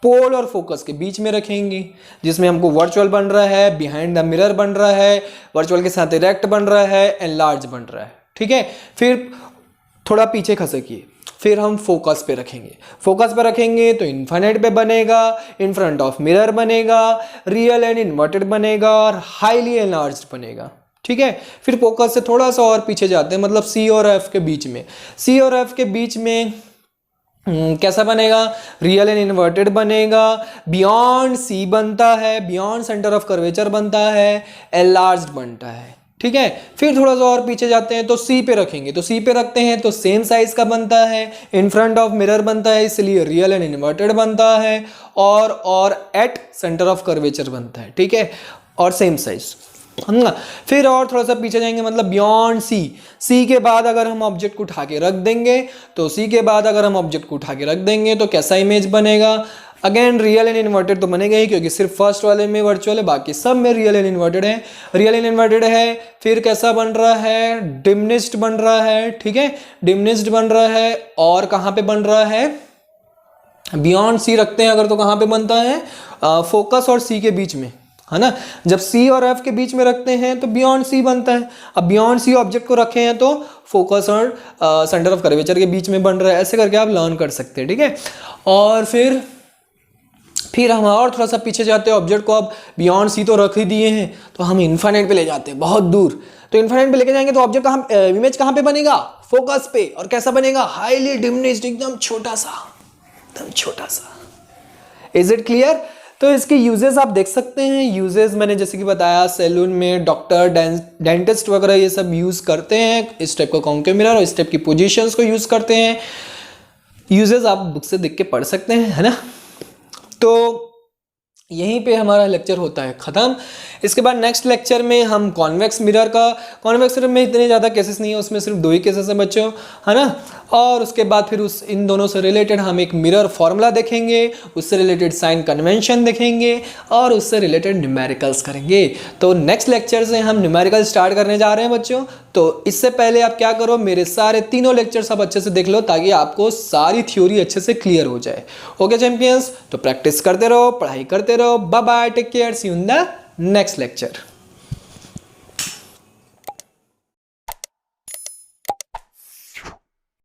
[SPEAKER 1] पोल और फोकस के बीच में रखेंगे, जिसमें हमको वर्चुअल बन रहा है, बिहाइंड द मिरर बन रहा है, वर्चुअल के साथ इरेक्ट बन रहा है, एनलार्ज बन रहा है। ठीक है, फिर थोड़ा पीछे खसकिए, फिर हम फोकस पे रखेंगे। फोकस पे रखेंगे तो इन्फिनिट पे बनेगा, इन फ्रंट ऑफ मिरर बनेगा, रियल एंड इन्वर्टेड बनेगा और हाईली एनलार्ज्ड बनेगा। ठीक है, फिर फोकस से थोड़ा सा और पीछे जाते हैं, मतलब सी और एफ के बीच में। सी और एफ के बीच में कैसा बनेगा, रियल एंड इन्वर्टेड बनेगा, बियॉन्ड सी बनता है, बियॉन्ड सेंटर ऑफ कर्वेचर बनता है, एनलार्ज्ड बनता है। ठीक है, फिर थोड़ा सा और पीछे जाते हैं तो सी पे रखेंगे। तो सी पे रखते हैं तो सेम साइज का बनता है, इन फ्रंट ऑफ मिरर बनता है, इसलिए रियल एंड इन्वर्टेड बनता है, और एट सेंटर ऑफ कर्वेचर बनता है। ठीक है, और सेम साइज है ना। फिर और थोड़ा सा पीछे जाएंगे, मतलब बियॉन्ड सी। सी के बाद अगर हम ऑब्जेक्ट को उठा के रख देंगे, तो सी के बाद अगर हम ऑब्जेक्ट को उठा के रख देंगे तो कैसा इमेज बनेगा, अगेन रियल एंड इन्वर्टेड तो बनेगा ही, क्योंकि सिर्फ फर्स्ट वाले में वर्चुअल है, बाकी सब में रियल एंड इन्वर्टेड है। रियल एंड इन्वर्टेड है, फिर कैसा बन रहा है, डिमनिस्ड बन रहा है। ठीक है, डिमनिस्ड बन रहा है, और कहाँ पे बन रहा है, बियॉन्ड सी रखते हैं अगर तो कहाँ पे बनता है, फोकस और सी के बीच में, है ना। जब सी और एफ के बीच में रखते हैं तो बियॉन्ड सी बनता है। अब बियॉन्ड सी ऑब्जेक्ट को रखे हैं तो फोकस और सेंटर ऑफ कर्वेचर के बीच में बन रहा है। ऐसे करके आप लर्न कर सकते हैं। ठीक है, और फिर हम और थोड़ा सा पीछे जाते हैं, ऑब्जेक्ट को अब बियॉन्ड सी तो रख ही दिए हैं, तो हम इन्फिनिट पे ले जाते हैं, बहुत दूर। तो इन्फिनिट पे लेके जाएंगे तो ऑब्जेक्ट कहाँ, इमेज कहाँ पे बनेगा, फोकस पे, और कैसा बनेगा, हाईली डिमिनिश्ड, एकदम छोटा सा, एकदम छोटा सा। Is it clear. तो इसके यूजेस आप देख सकते हैं। यूजेस मैंने जैसे कि बताया, सैलून में डॉक्टर, डेंटिस्ट वगैरह ये सब यूज करते हैं इस टाइप का कॉन्केव मिरर, और इस टाइप की पोजीशंस को यूज करते हैं। यूजेस आप बुक से देख के पढ़ सकते हैं, है ना। तो यहीं पे हमारा लेक्चर होता है ख़त्म। इसके बाद नेक्स्ट लेक्चर में हम कॉन्वेक्स मिरर का, कॉन्वेक्स मिरर में इतने ज़्यादा केसेस नहीं है, उसमें सिर्फ 2 ही केसेस हैं बच्चों, है ना। और उसके बाद फिर इन दोनों से रिलेटेड हम एक मिरर फॉर्मूला देखेंगे, उससे रिलेटेड साइन कन्वेंशन देखेंगे, और उससे रिलेटेड न्यूमेरिकल्स करेंगे। तो नेक्स्ट लेक्चर से हम न्यूमेरिकल स्टार्ट करने जा रहे हैं बच्चों। तो इससे पहले आप क्या करो, मेरे सारे तीनों लेक्चर्स आप अच्छे से देख लो, ताकि आपको सारी थ्योरी अच्छे से क्लियर हो जाए। ओके चैंपियंस, तो प्रैक्टिस करते रहो, पढ़ाई करते रहो। Bye bye, take care, see you in the next lecture.